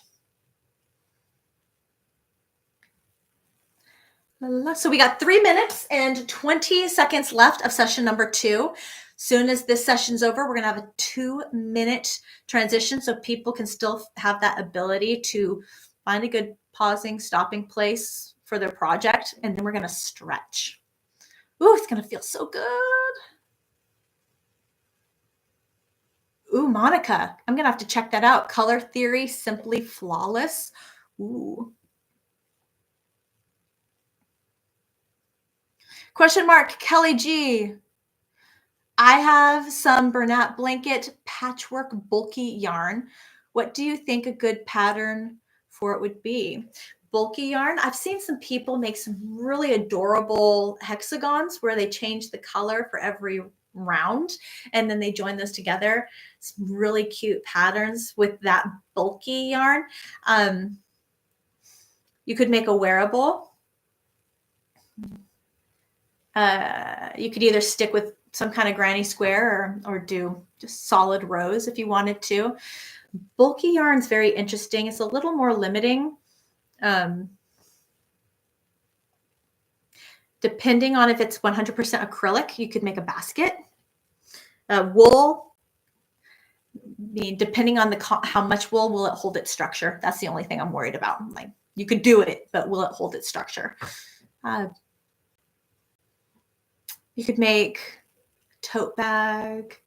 So we got 3 minutes and 20 seconds left of session number 2. Soon as this session's over, we're going to have a 2-minute transition so people can still have that ability to find a good pausing, stopping place for their project. And then we're going to stretch. Ooh, it's going to feel so good. Ooh, Monica, I'm going to have to check that out. Color Theory, Simply Flawless. Ooh. Question mark, Kelly G. I have some Bernat blanket patchwork bulky yarn. What do you think a good pattern for it would be? Bulky yarn, I've seen some people make some really adorable hexagons where they change the color for every round and then they join those together. Some really cute patterns with that bulky yarn. You could make a wearable. You could either stick with some kind of granny square or do just solid rows if you wanted to. Bulky yarn's very interesting. It's a little more limiting. Depending on if it's 100% acrylic, you could make a basket. Wool, depending on how much wool, will it hold its structure? That's the only thing I'm worried about. Like, you could do it, but will it hold its structure? You could make tote bag,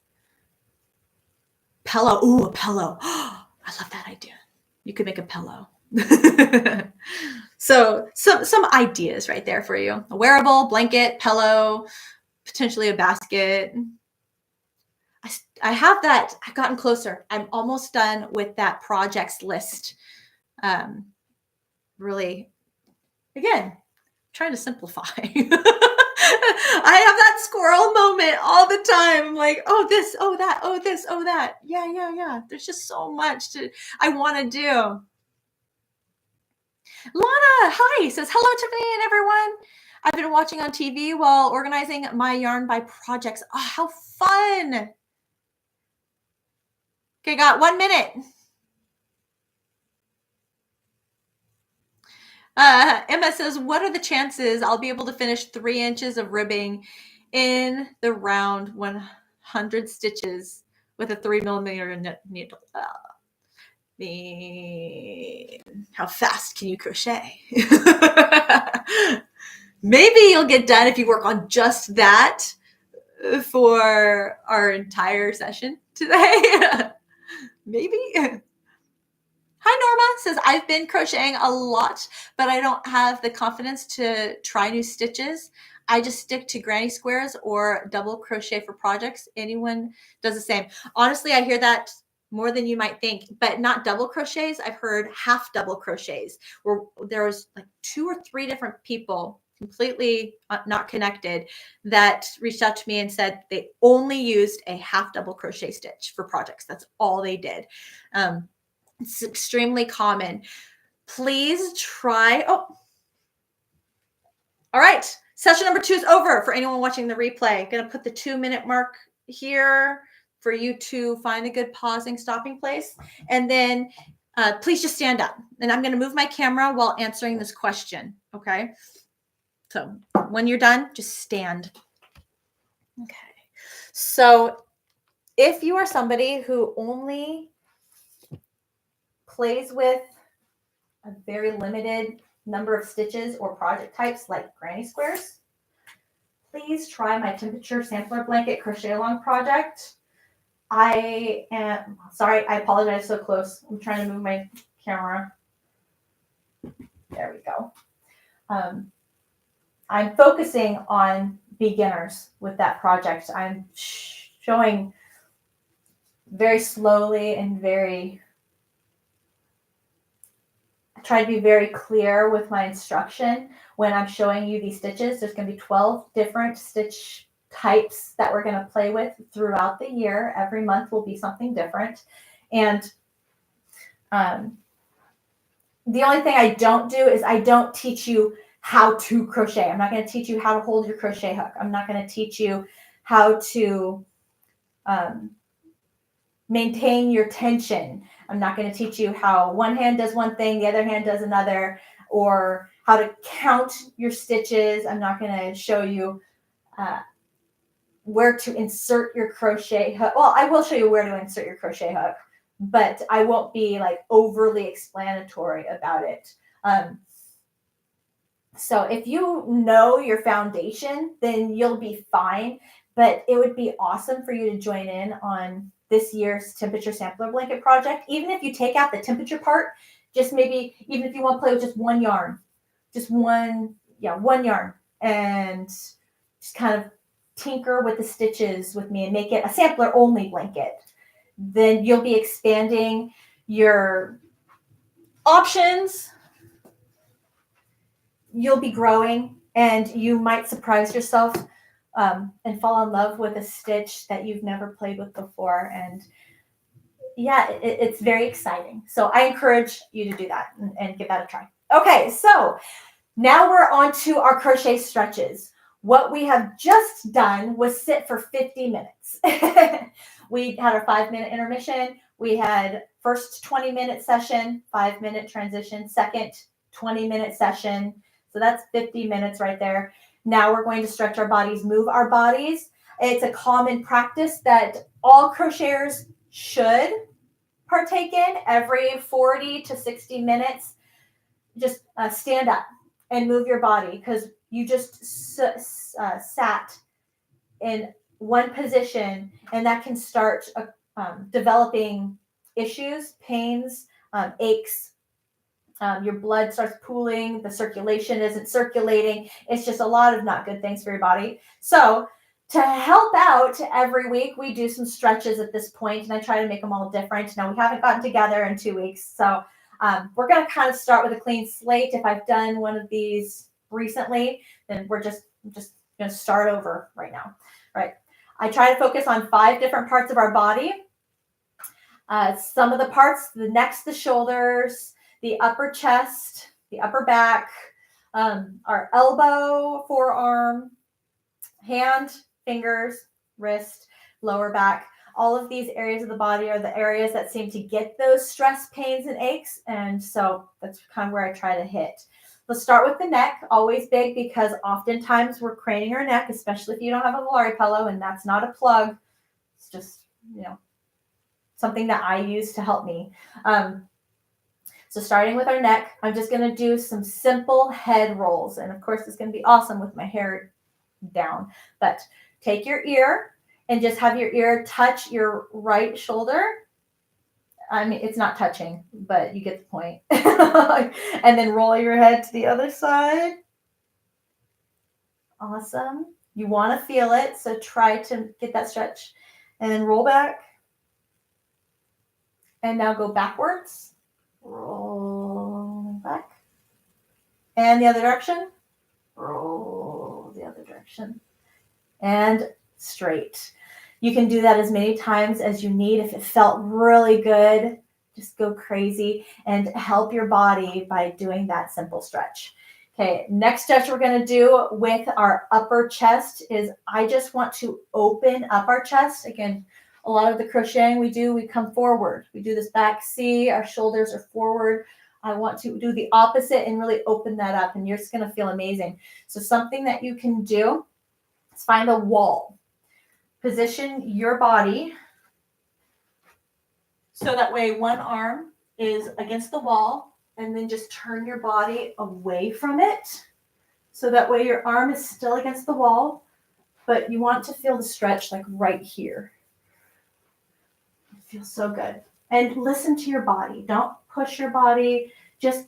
pillow. Ooh, a pillow. I love that idea. You could make a pillow. So some ideas right there for you. A wearable, blanket, pillow, potentially a basket. I have that. I've gotten closer. I'm almost done with that projects list. Really, again, trying to simplify. I have that squirrel moment all the time. I'm like, oh, this, oh, that, oh, this, oh, that. Yeah. There's just so much I want to do. Lana, hi, says, hello, Tiffany and everyone. I've been watching on TV while organizing my yarn by projects. Oh, how fun. Okay, got 1 minute. Emma says, what are the chances I'll be able to finish 3 inches of ribbing in the round 100 stitches with a 3mm needle? How fast can you crochet? Maybe you'll get done if you work on just that for our entire session today. Maybe. Hi, Norma says, I've been crocheting a lot, but I don't have the confidence to try new stitches. I just stick to granny squares or double crochet for projects. Anyone does the same. Honestly, I hear that more than you might think, but not double crochets. I've heard half double crochets where there was like 2 or 3 different people completely not connected that reached out to me and said they only used a half double crochet stitch for projects. That's all they did. It's extremely common. Please try. Oh, all right. Session number 2 is over for anyone watching the replay. Going to put the 2-minute mark here for you to find a good pausing, stopping place. And then please just stand up. And I'm going to move my camera while answering this question. Okay. So when you're done, just stand. Okay. So if you are somebody who only plays with a very limited number of stitches or project types like granny squares, please try my temperature sampler blanket crochet along project. I am sorry, I apologize, so close. I'm trying to move my camera. There we go. I'm focusing on beginners with that project. I'm showing very slowly and try to be very clear with my instruction when I'm showing you these stitches. There's going to be 12 different stitch types that we're going to play with throughout the year. Every month will be something different. And the only thing I don't do is I don't teach you how to crochet. I'm not going to teach you how to hold your crochet hook. I'm not going to teach you how to maintain your tension. I'm not going to teach you how one hand does one thing, the other hand does another, or how to count your stitches. I'm not going to show you where to insert your crochet hook. Well, I will show you where to insert your crochet hook, but I won't be like overly explanatory about it. So if you know your foundation, then you'll be fine, but it would be awesome for you to join in on this year's temperature sampler blanket project. Even if you take out the temperature part, just maybe, even if you want to play with just one yarn, one yarn, and just kind of tinker with the stitches with me and make it a sampler only blanket. Then you'll be expanding your options. You'll be growing, and you might surprise yourself and fall in love with a stitch that you've never played with before. And yeah, it's very exciting. So I encourage you to do that and give that a try. Okay, so now we're on to our crochet stretches. What we have just done was sit for 50 minutes. We had our 5-minute intermission. We had first 20-minute session, 5-minute transition, second 20-minute session. So that's 50 minutes right there. Now we're going to stretch our bodies, move our bodies. It's a common practice that all crocheters should partake in every 40 to 60 minutes. Just stand up and move your body, because you just sat in one position, and that can start developing issues, pains, aches. Your blood starts pooling, the circulation isn't circulating. It's just a lot of not good things for your body. So to help out every week, we do some stretches at this point, and I try to make them all different. Now, we haven't gotten together in 2 weeks, so we're going to kind of start with a clean slate. If I've done one of these recently, then we're just going to start over right now. All right. I try to focus on 5 different parts of our body. Some of the parts, the necks, the shoulders, the upper chest, the upper back, our elbow, forearm, hand, fingers, wrist, lower back. All of these areas of the body are the areas that seem to get those stress, pains, and aches. And so that's kind of where I try to hit. Let's start with the neck, always big, because oftentimes we're craning our neck, especially if you don't have a Volare pillow, and that's not a plug. It's just, something that I use to help me. So starting with our neck, I'm just going to do some simple head rolls. And of course, it's going to be awesome with my hair down. But take your ear and just have your ear touch your right shoulder. I mean, it's not touching, but you get the point. And then roll your head to the other side. Awesome. You want to feel it, so try to get that stretch. And then roll back. And now go backwards. Roll back. And the other direction. Roll the other direction. And straight. You can do that as many times as you need. If it felt really good, just go crazy and help your body by doing that simple stretch. Okay, next stretch we're going to do with our upper chest is I just want to open up our chest. Again, a lot of the crocheting we come forward. We do this back C, our shoulders are forward. I want to do the opposite and really open that up, and you're just going to feel amazing. So something that you can do is find a wall. Position your body so that way one arm is against the wall, and then just turn your body away from it. So that way your arm is still against the wall, but you want to feel the stretch like right here. It feels so good. And listen to your body. Don't push your body. Just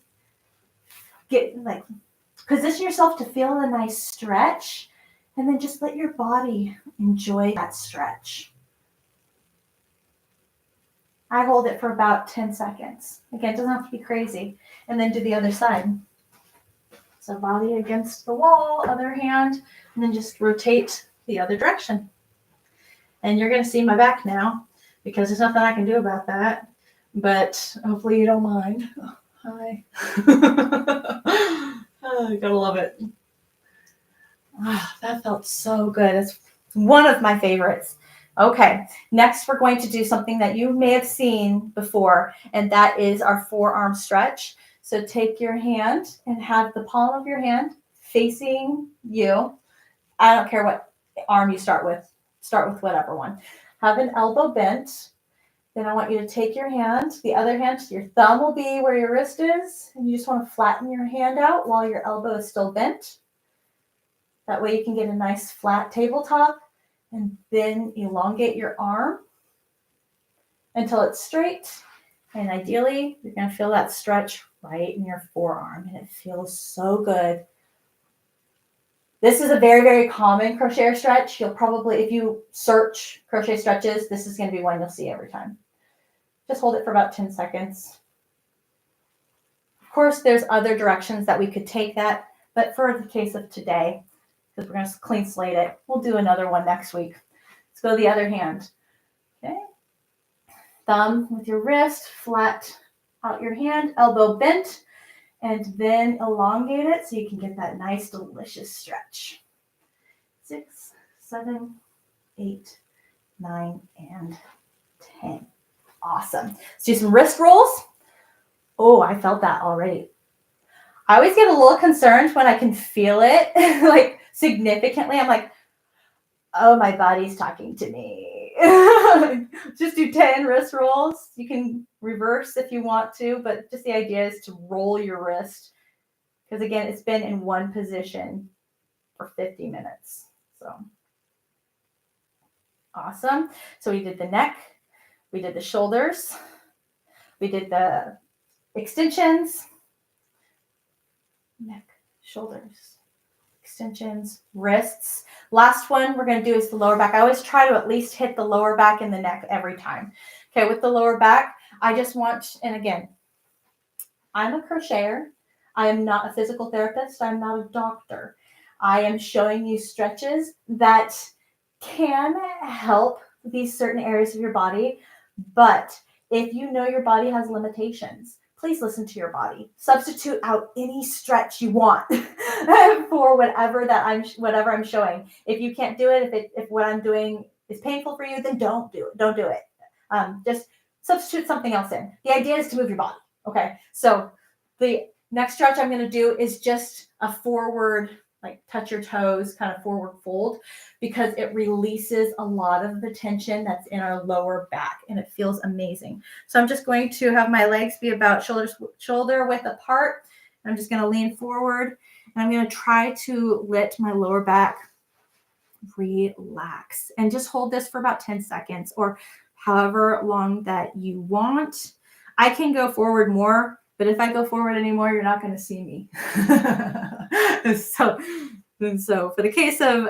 position yourself to feel a nice stretch, and then just let your body enjoy that stretch. I hold it for about 10 seconds. Again, it doesn't have to be crazy. And then do the other side. So body against the wall, other hand, and then just rotate the other direction. And you're going to see my back now because there's nothing I can do about that. But hopefully you don't mind. Oh, hi. Oh, you gotta love it. Ah, that felt so good. It's one of my favorites. Okay, next we're going to do something that you may have seen before, and that is our forearm stretch. So take your hand and have the palm of your hand facing you. I don't care what arm you start with. Start with whatever one. Have an elbow bent. Then I want you to take your hand, the other hand, your thumb will be where your wrist is, and you just want to flatten your hand out while your elbow is still bent. That way you can get a nice flat tabletop, and then elongate your arm until it's straight. And ideally, you're going to feel that stretch right in your forearm, and it feels so good. This is a very, very common crochet stretch. You'll probably, if you search crochet stretches, this is going to be one you'll see every time. Just hold it for about 10 seconds. Of course, there's other directions that we could take that, but for the case of today, because we're going to clean slate it, we'll do another one next week. Let's go to the other hand. Okay. Thumb with your wrist, flat out your hand, elbow bent, and then elongate it so you can get that nice, delicious stretch. 6, 7, 8, 9, and 10. Awesome. Let's do some wrist rolls. Oh, I felt that already. I always get a little concerned when I can feel it like significantly. I'm like, oh, my body's talking to me. Just do 10 wrist rolls. You can reverse if you want to, but just the idea is to roll your wrist. Because again, it's been in one position for 50 minutes. So awesome. So we did the neck. We did the shoulders. We did the extensions. Neck, shoulders, extensions, wrists. Last one we're going to do is the lower back. I always try to at least hit the lower back and the neck every time. Okay, with the lower back, I just want, and again, I'm a crocheter. I am not a physical therapist. I'm not a doctor. I am showing you stretches that can help these certain areas of your body. But if you know your body has limitations, please listen to your body. Substitute out any stretch you want for whatever I'm showing. If you can't do it, if what I'm doing is painful for you, then don't do it. Don't do it. Just substitute something else in. The idea is to move your body. Okay. So the Next stretch I'm going to do is just a forward, like touch your toes, kind of forward fold, because it releases a lot of the tension that's in our lower back and it feels amazing. So I'm just going to have my legs be about shoulder width apart. I'm just going to lean forward and I'm going to try to let my lower back relax and just hold this for about 10 seconds or however long that you want. I can go forward more, but if I go forward anymore, you're not going to see me. so for the case of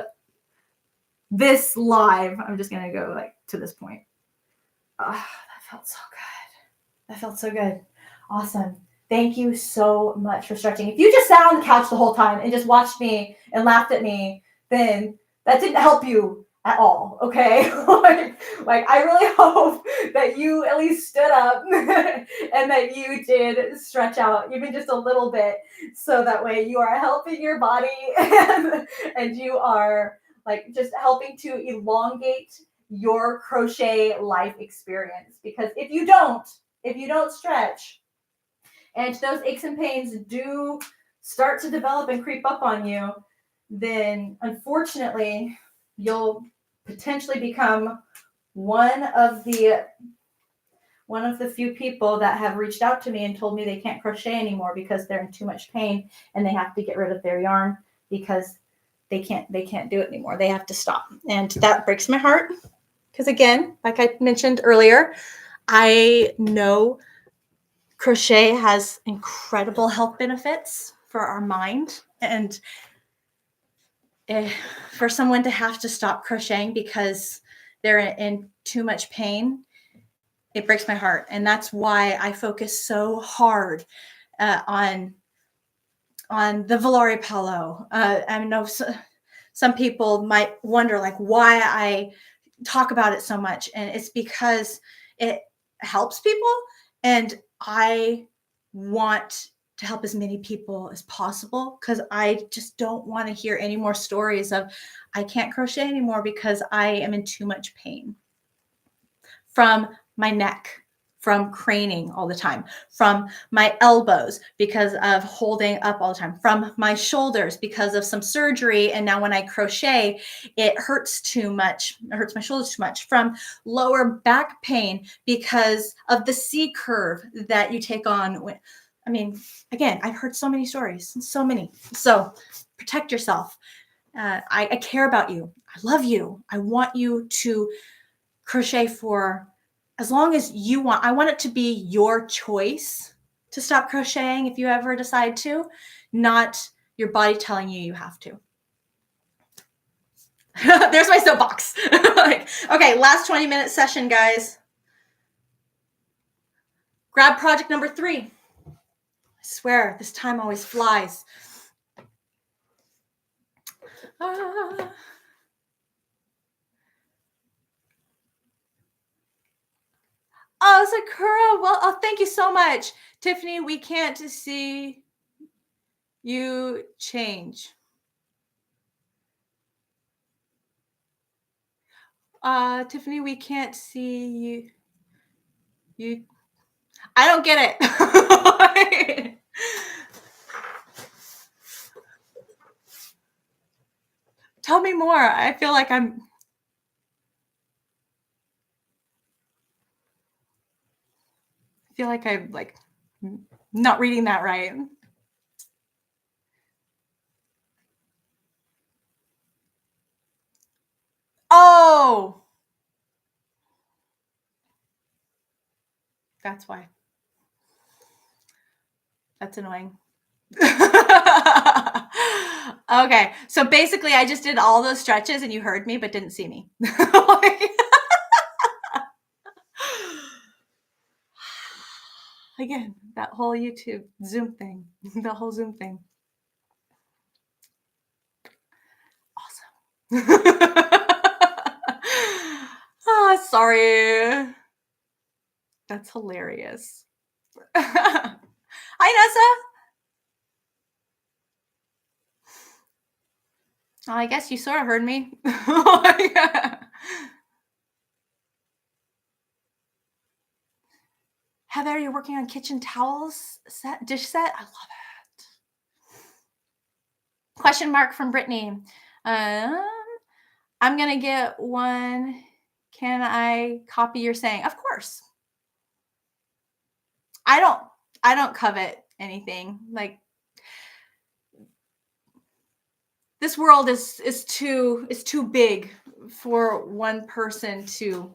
this live, I'm just going to go like to this point. Oh, that felt so good. That felt so good. Awesome. Thank you so much for stretching. If you just sat on the couch the whole time and just watched me and laughed at me, then that didn't help you at all, okay? like I really hope that you at least stood up and that you did stretch out even just a little bit, so that way you are helping your body and you are like just helping to elongate your crochet life experience. Because if you don't stretch, and those aches and pains do start to develop and creep up on you, then unfortunately you'll potentially become one of the few people that have reached out to me and told me they can't crochet anymore because they're in too much pain and they have to get rid of their yarn because they can't do it anymore. They have to stop. And that breaks my heart because, again, like I mentioned earlier, I know crochet has incredible health benefits for our mind, and for someone to have to stop crocheting because they're in too much pain, it breaks my heart. And that's why I focus so hard on the Volare Palo. I know some people might wonder like why I talk about it so much, and it's because it helps people, and I want to help as many people as possible, because I just don't want to hear any more stories of I can't crochet anymore because I am in too much pain from my neck, from craning all the time, from my elbows because of holding up all the time, from my shoulders because of some surgery. And now when I crochet, it hurts too much. It hurts my shoulders too much. From lower back pain because of the C curve that you take on. I mean, again, I've heard so many stories, so many. So protect yourself. I care about you. I love you. I want you to crochet for as long as you want. I want it to be your choice to stop crocheting if you ever decide to, not your body telling you you have to. There's my soapbox. Okay, last 20-minute session, guys. Grab project number 3. I swear, this time always flies. Oh, Sakura. Well, thank you so much. Tiffany, we can't see you change. Tiffany, we can't see you. I don't get it. Tell me more. I feel like I'm like not reading that right. Oh, that's why. That's annoying. Okay, so basically I just did all those stretches and you heard me but didn't see me. Again, that whole YouTube Zoom thing, the whole Zoom thing. Awesome. Oh, sorry. That's hilarious. Hi, Nessa. Oh, I guess you sort of heard me. Heather, you're working on kitchen towels dish set? I love Question mark from Brittany. I'm going to get one. Can I copy your saying? Of course. I don't covet anything. Like, this world is too big for one person to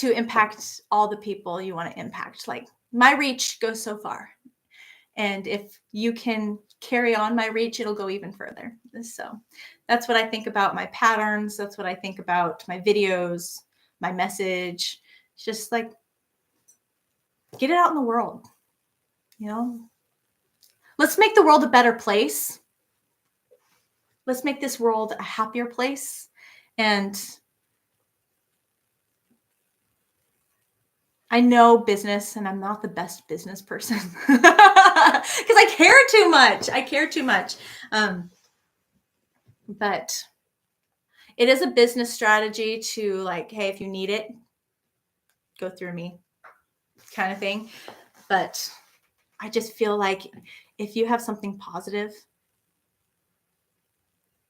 impact all the people you want to impact. Like, my reach goes so far. And if you can carry on my reach, it'll go even further. So that's what I think about my patterns. That's what I think about my videos, my message. It's just like, get it out in the world. You know, let's make the world a better place. Let's make this world a happier place. And I know business, and I'm not the best business person because I care too much. But it is a business strategy to, like, hey, if you need it, go through me, kind of thing. But I just feel like if you have something positive,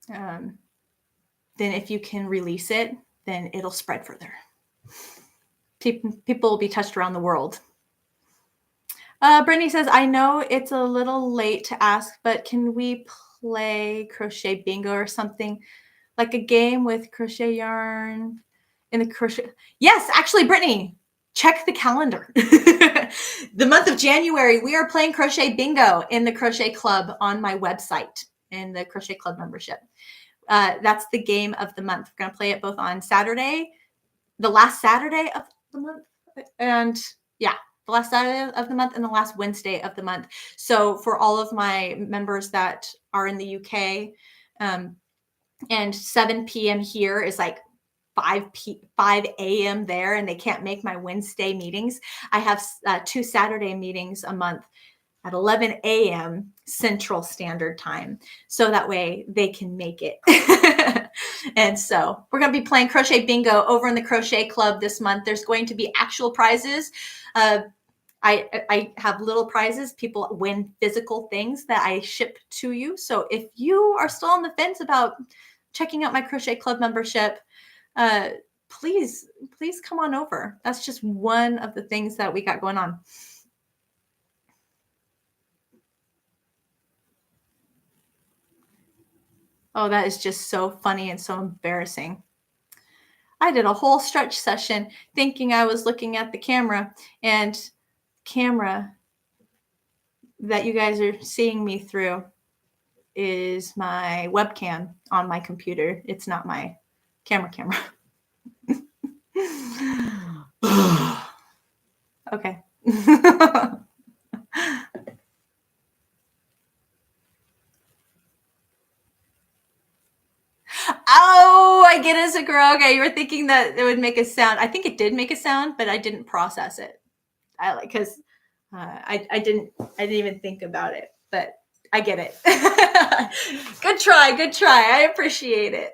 then if you can release it, then it'll spread further. People will be touched around the world. Brittany says, I know it's a little late to ask, but can we play crochet bingo or something, like a game with crochet yarn in the crochet? Yes, actually, Brittany, check the calendar. The month of January, we are playing crochet bingo in the Crochet Club on my website, in the Crochet Club membership. That's the game of the month. We're going to play it both on Saturday, the last Saturday of the month, and the last Saturday of the month and the last Wednesday of the month. So for all of my members that are in the UK, and 7 p.m. here is like 5 a.m. there, and they can't make my Wednesday meetings. I have 2 Saturday meetings a month at 11 a.m. Central Standard Time. So that way they can make it. And so we're going to be playing Crochet Bingo over in the Crochet Club this month. There's going to be actual prizes. I have little prizes. People win physical things that I ship to you. So if you are still on the fence about checking out my Crochet Club membership, please come on over. That's just one of the things that we got going on. Oh, that is just so funny and so embarrassing. I did a whole stretch session thinking I was looking at the camera, and camera that you guys are seeing me through is my webcam on my computer. It's not my camera. Okay. Oh, I get it, Sakura. Okay, you were thinking that it would make a sound. I think it did make a sound, but I didn't process it. Because I didn't even think about it, but I get it. Good try. I appreciate it.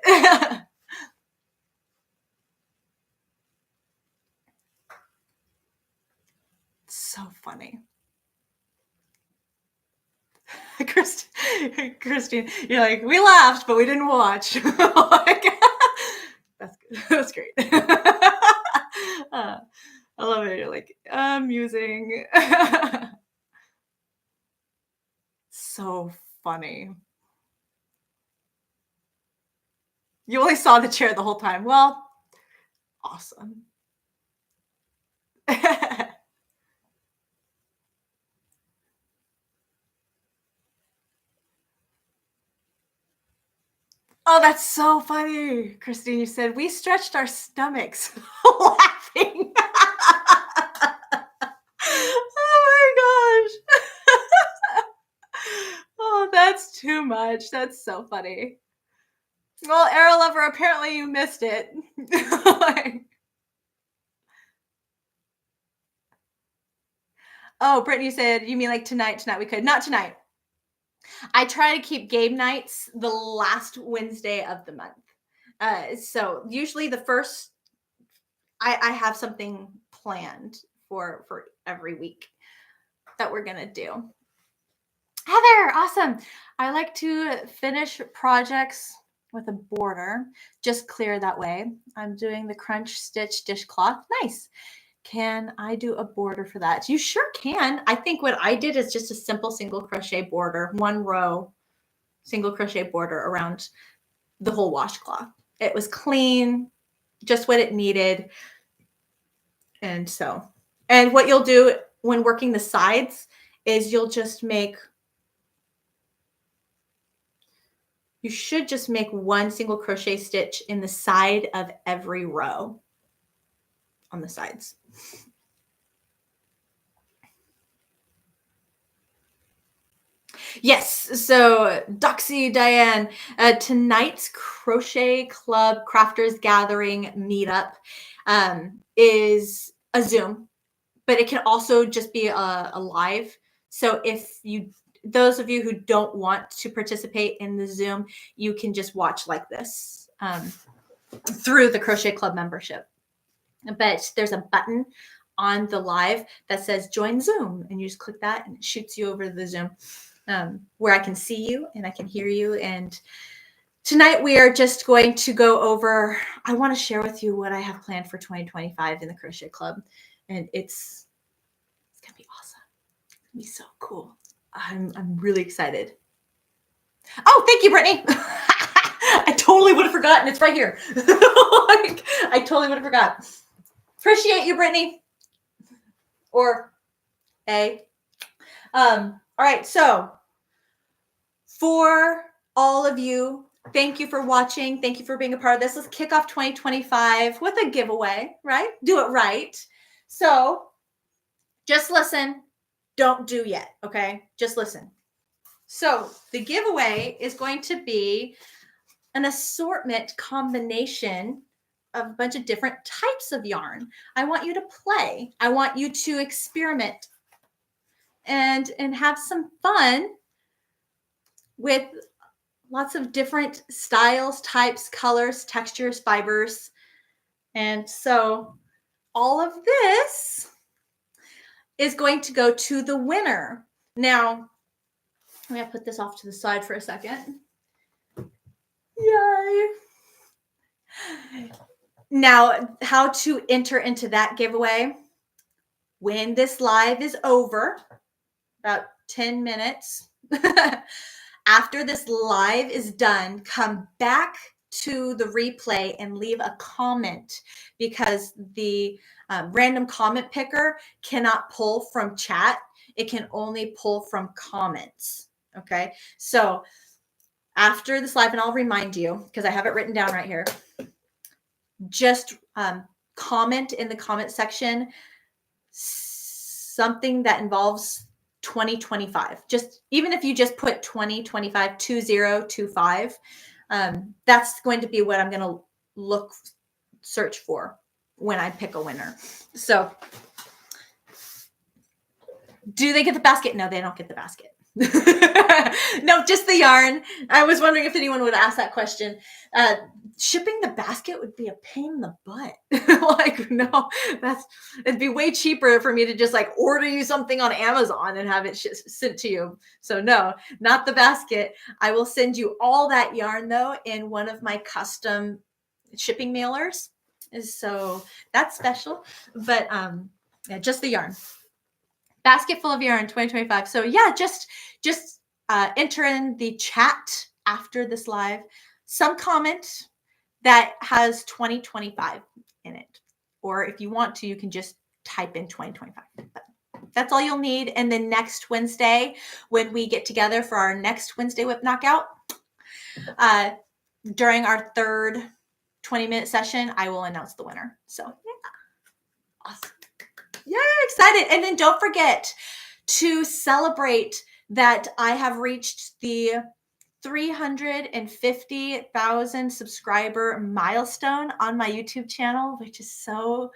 So funny. Christine, you're like, we laughed, but we didn't watch. That's good. That's great. I love it. You're like, amusing. So funny. You only saw the chair the whole time. Well, awesome. Oh, that's so funny. Christine, you said we stretched our stomachs laughing. Oh my gosh. Oh, that's too much. That's so funny. Well, Arrow Lover, apparently you missed it. Oh, Brittany said, you mean like tonight? Tonight we could. Not tonight. I try to keep game nights the last Wednesday of the month. So usually the first, I have something planned for every week that we're going to do. Heather, awesome. I like to finish projects with a border, just clear that way. I'm doing the crunch stitch dishcloth. Nice. Can I do a border for that? You sure can. I think what I did is just a simple single crochet border, 1 row single crochet border around the whole washcloth. It was clean, just what it needed. And what you'll do when working the sides is you should just make 1 single crochet stitch in the side of every row on the sides. Yes. So Doxy Diane, tonight's Crochet Club Crafters Gathering meetup is a Zoom, but it can also just be a live. So if those of you who don't want to participate in the Zoom, you can just watch like this through the Crochet Club membership. But there's a button on the live that says join Zoom, and you just click that and it shoots you over to the Zoom where I can see you and I can hear you. And tonight we are just going to go over, I want to share with you what I have planned for 2025 in the Crochet Club. And it's going to be awesome. It's going to be so cool. I'm really excited. Oh, thank you, Brittany. I totally would have forgotten. It's right here. I totally would have forgot. Appreciate you, Brittany. Or A. All right. So for all of you, thank you for watching. Thank you for being a part of this. Let's kick off 2025 with a giveaway, right? Do it right. So just listen. Don't do yet. Okay. Just listen. So the giveaway is going to be an assortment combination of a bunch of different types of yarn. I want you to play. I want you to experiment and have some fun with lots of different styles, types, colors, textures, fibers. And so all of this is going to go to the winner. Now, I'm going to put this off to the side for a second. Yay. Now, how to enter into that giveaway. When this live is over, about 10 minutes, after this live is done, come back to the replay and leave a comment, because the random comment picker cannot pull from chat. It can only pull from comments. Okay. So after this live, and I'll remind you because I have it written down right here, just comment in the comment section something that involves 2025. Just even if you just put 2025 2025, that's going to be what I'm going to search for when I pick a winner. So do they get the basket? No, they don't get the basket. No, just the yarn. I was wondering if anyone would ask that question. Shipping the basket would be a pain in the butt. Like, no, it'd be way cheaper for me to just like order you something on Amazon and have it sent to you. So no, not the basket. I will send you all that yarn though in one of my custom shipping mailers. So that's special, but yeah, just the yarn. Basket full of yarn 2025. So yeah, just enter in the chat after this live some comment that has 2025 in it. Or if you want to, you can just type in 2025. But that's all you'll need. And then next Wednesday, when we get together for our next Wednesday WIP Knockout, during our third 20-minute session, I will announce the winner. So yeah, awesome. Yeah, excited. And then don't forget to celebrate that I have reached the 350,000 subscriber milestone on my YouTube channel, which is so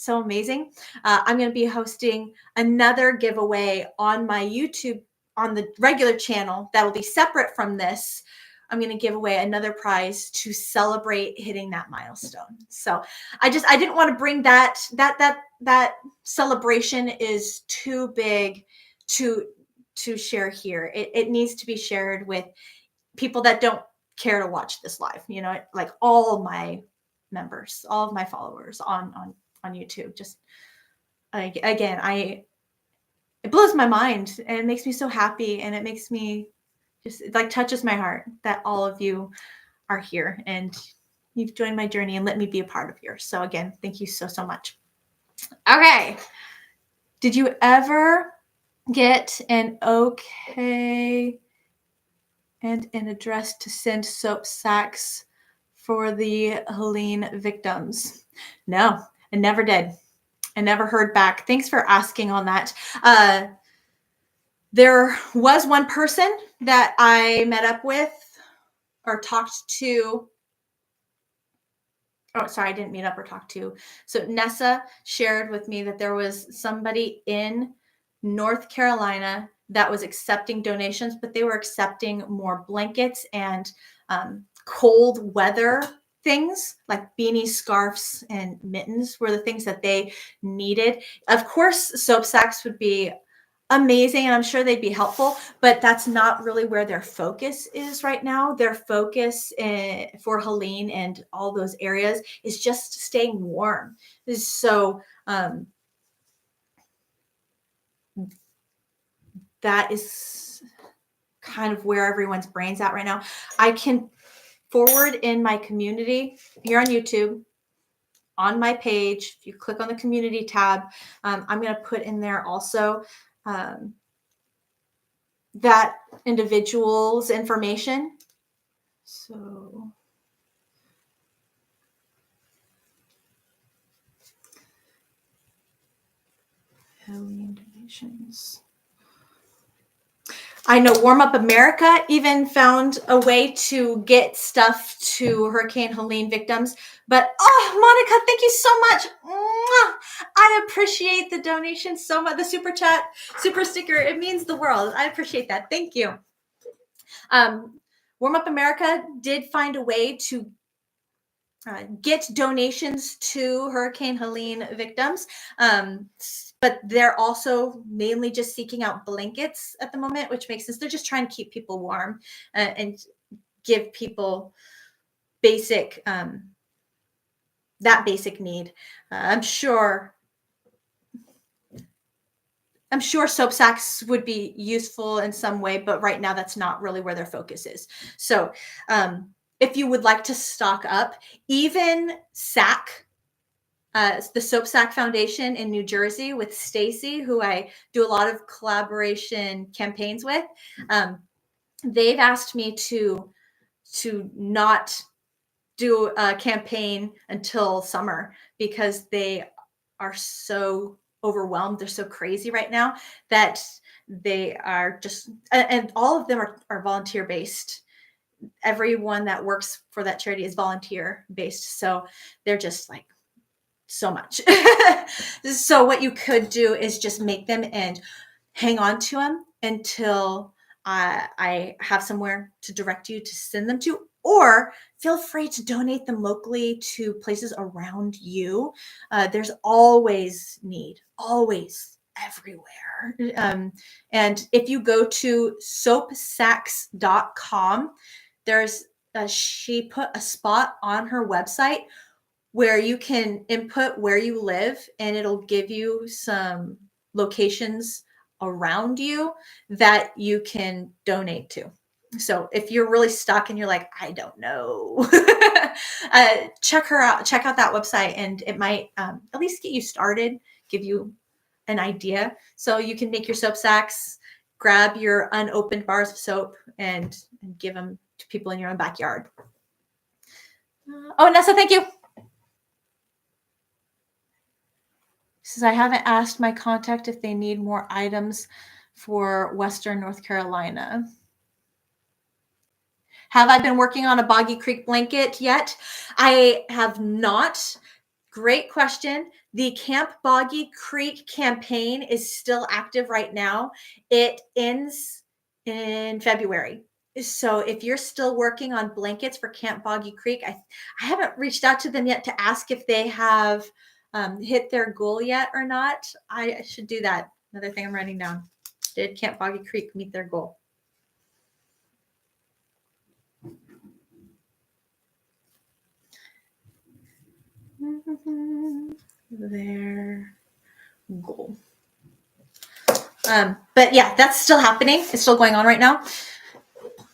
amazing. I'm going to be hosting another giveaway on my YouTube, on the regular channel that will be separate from this. I'm going to give away another prize to celebrate hitting that milestone. So I didn't want to bring that celebration is too big to to share here. It needs to be shared with people that don't care to watch this live, you know, like all of my members, all of my followers on YouTube. Just again, it blows my mind and it makes me so happy, and it makes me just, it like touches my heart that all of you are here and you've joined my journey and let me be a part of yours. So again, thank you so, so much. Okay. Did you ever get an okay and an address to send soap sacks for the Helene victims? No, I never did. I never heard back. Thanks for asking on that. There was one person that I met up with or talked to. Oh, sorry, I didn't meet up or talk to. So Nessa shared with me that there was somebody in North Carolina that was accepting donations, but they were accepting more blankets and cold weather things like beanies, scarves, and mittens were the things that they needed. Of course, soap sacks would be amazing, and I'm sure they'd be helpful, but that's not really where their focus is right now. Their focus for Helene and all those areas is just staying warm. So that is kind of where everyone's brain's at right now. I can forward in my community here on YouTube, on my page. If you click on the community tab, I'm going to put in there also that individual's information. So Helene donations. I know Warm Up America even found a way to get stuff to Hurricane Helene victims. But, oh, Monica, thank you so much. Mwah! I appreciate the donation so much. The super chat, super sticker, it means the world. I appreciate that. Thank you. Warm Up America did find a way to get donations to Hurricane Helene victims. But they're also mainly just seeking out blankets at the moment, which makes sense. They're just trying to keep people warm and give people basic, that basic need. I'm sure soap sacks would be useful in some way, but right now that's not really where their focus is. So if you would like to stock up, even SAC, the Soap Sack Foundation in New Jersey with Stacy, who I do a lot of collaboration campaigns with. They've asked me to not do a campaign until summer because they are so overwhelmed. They're so crazy right now that they are just, and all of them are volunteer based. Everyone that works for that charity is volunteer based. So they're just like, so much. So what you could do is just make them and hang on to them until I have somewhere to direct you to send them to, or feel free to donate them locally to places around you. There's always need, always everywhere. And if you go to soapsacks.com, she put a spot on her website where you can input where you live and it'll give you some locations around you that you can donate to. So if you're really stuck and you're like, I don't know, check her out, check out that website, and it might at least get you started, give you an idea. So you can make your soap sacks, grab your unopened bars of soap and give them to people in your own backyard. Oh, Nessa, thank you. Says, I haven't asked my contact if they need more items for Western North Carolina. Have I been working on a Boggy Creek blanket yet? I have not. Great question. The Camp Boggy Creek campaign is still active right now. It ends in February. So if you're still working on blankets for Camp Boggy Creek, I haven't reached out to them yet to ask if they have hit their goal yet or not. I should do that. Another thing I'm writing down. Did Camp Boggy Creek meet their goal? Their goal. But yeah, that's still happening. It's still going on right now.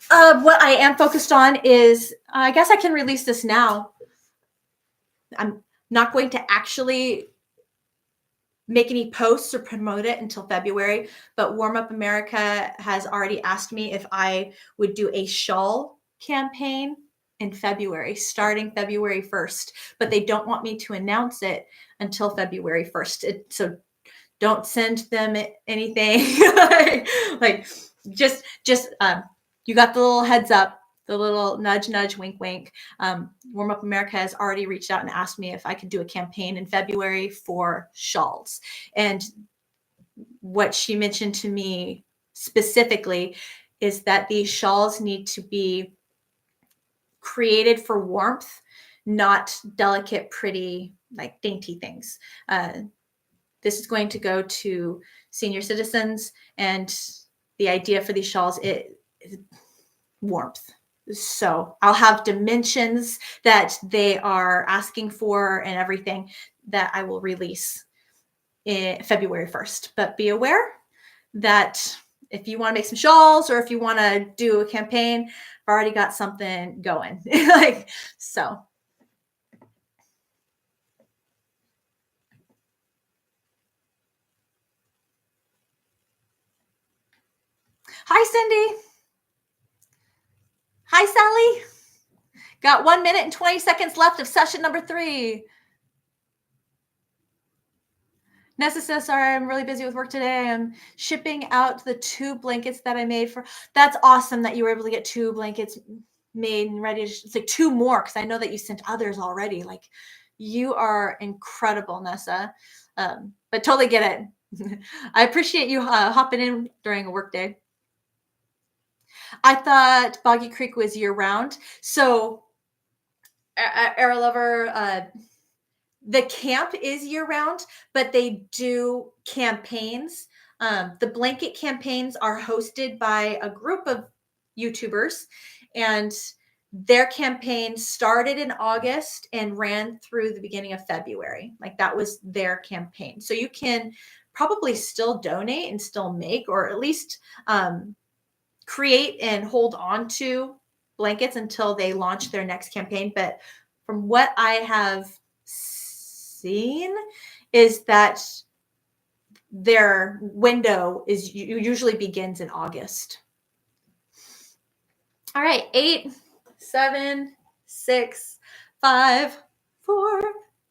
What I am focused on is, I guess I can release this now. I'm not going to actually make any posts or promote it until February, but Warm Up America has already asked me if I would do a shawl campaign in February, starting February 1st, but they don't want me to announce it until February 1st. So don't send them anything. like just you got the little heads up, the little nudge, nudge, wink, wink. Warm Up America has already reached out and asked me if I could do a campaign in February for shawls. And what she mentioned to me specifically is that these shawls need to be created for warmth, not delicate, pretty, like dainty things. This is going to go to senior citizens, and the idea for these shawls is warmth. So I'll have dimensions that they are asking for and everything that I will release in February 1st. But be aware that if you want to make some shawls or if you want to do a campaign, I've already got something going. So. Hi, Cindy. Hi, Sally. Got 1 minute and 20 seconds left of session number 3. Nessa says, sorry, I'm really busy with work today. I'm shipping out the 2 blankets that I made for. That's awesome that you were able to get 2 blankets made and ready. It's like 2 more, because I know that you sent others already. Like, you are incredible, Nessa. But totally get it. I appreciate you hopping in during a work day. I thought Boggy Creek was year-round. So, Era Lover, the camp is year-round, but they do campaigns. The blanket campaigns are hosted by a group of YouTubers, and their campaign started in August and ran through the beginning of February. Like, that was their campaign. So you can probably still donate and still make, or at least create and hold on to blankets until they launch their next campaign. But from what I have seen is that their window is usually begins in August. All right, 8, 7, 6, 5, 4,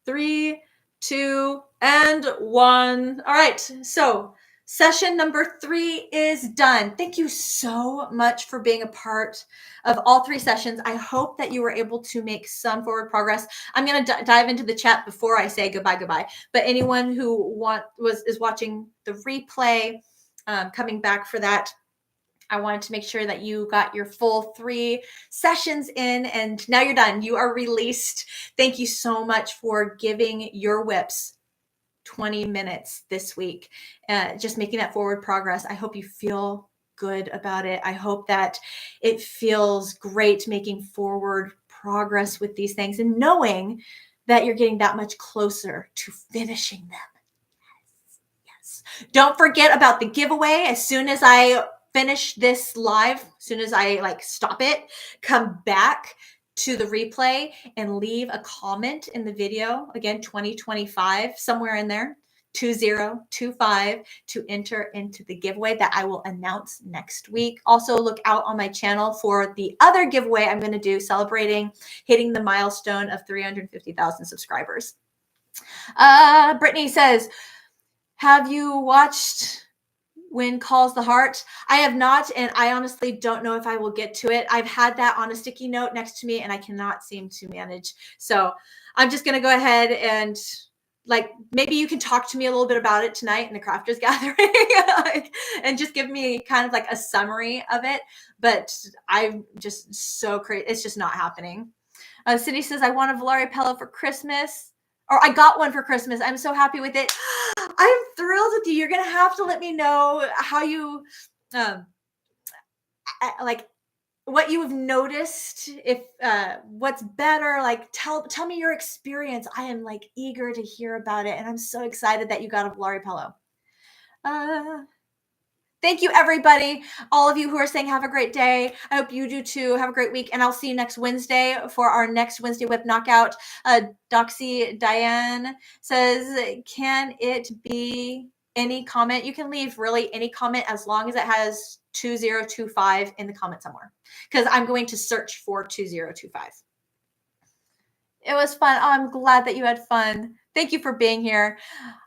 3, 2, and 1. All right, so session number 3 is done. Thank you so much for being a part of all 3 sessions. I hope that you were able to make some forward progress. I'm going to dive into the chat before I say goodbye. But anyone who is watching the replay, coming back for that, I wanted to make sure that you got your full 3 sessions in, and now you're done. You are released. Thank you so much for giving your WIPs 20 minutes this week, just making that forward progress. I hope you feel good about it. I hope that it feels great making forward progress with these things and knowing that you're getting that much closer to finishing them. Yes. Don't forget about the giveaway. As soon as I finish this live, as soon as I stop it, come back to the replay and leave a comment in the video. Again, 2025, somewhere in there, 2025, to enter into the giveaway that I will announce next week. Also, look out on my channel for the other giveaway I'm going to do celebrating hitting the milestone of 350,000 subscribers. Brittany says, have you watched When Calls the Heart? I have not, and I honestly don't know if I will get to it. I've had that on a sticky note next to me, and I cannot seem to manage. So I'm just going to go ahead and maybe you can talk to me a little bit about it tonight in the Crafters Gathering and just give me kind of a summary of it. But I'm just so crazy. It's just not happening. Cindy says, I want a Volare pillow for Christmas. Or I got one for Christmas. I'm so happy with it. I am thrilled with you. You're going to have to let me know how you, like, what you have noticed, if what's better, like tell me your experience. I am like eager to hear about it, and I'm so excited that you got a Blurry pillow. Thank you, everybody. All of you who are saying have a great day. I hope you do too. Have a great week, and I'll see you next Wednesday for our next Wednesday WIP Knockout. Doxy Diane says, can it be any comment? You can leave really any comment as long as it has 2025 in the comment somewhere, because I'm going to search for 2025. It was fun. Oh, I'm glad that you had fun. Thank you for being here.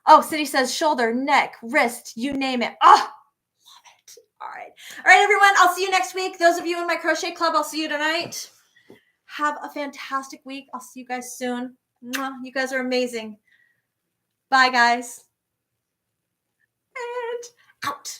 Oh, City says shoulder, neck, wrist, you name it. Oh, all right. All right, everyone. I'll see you next week. Those of you in my crochet club, I'll see you tonight. Have a fantastic week. I'll see you guys soon. Mwah. You guys are amazing. Bye, guys. And out.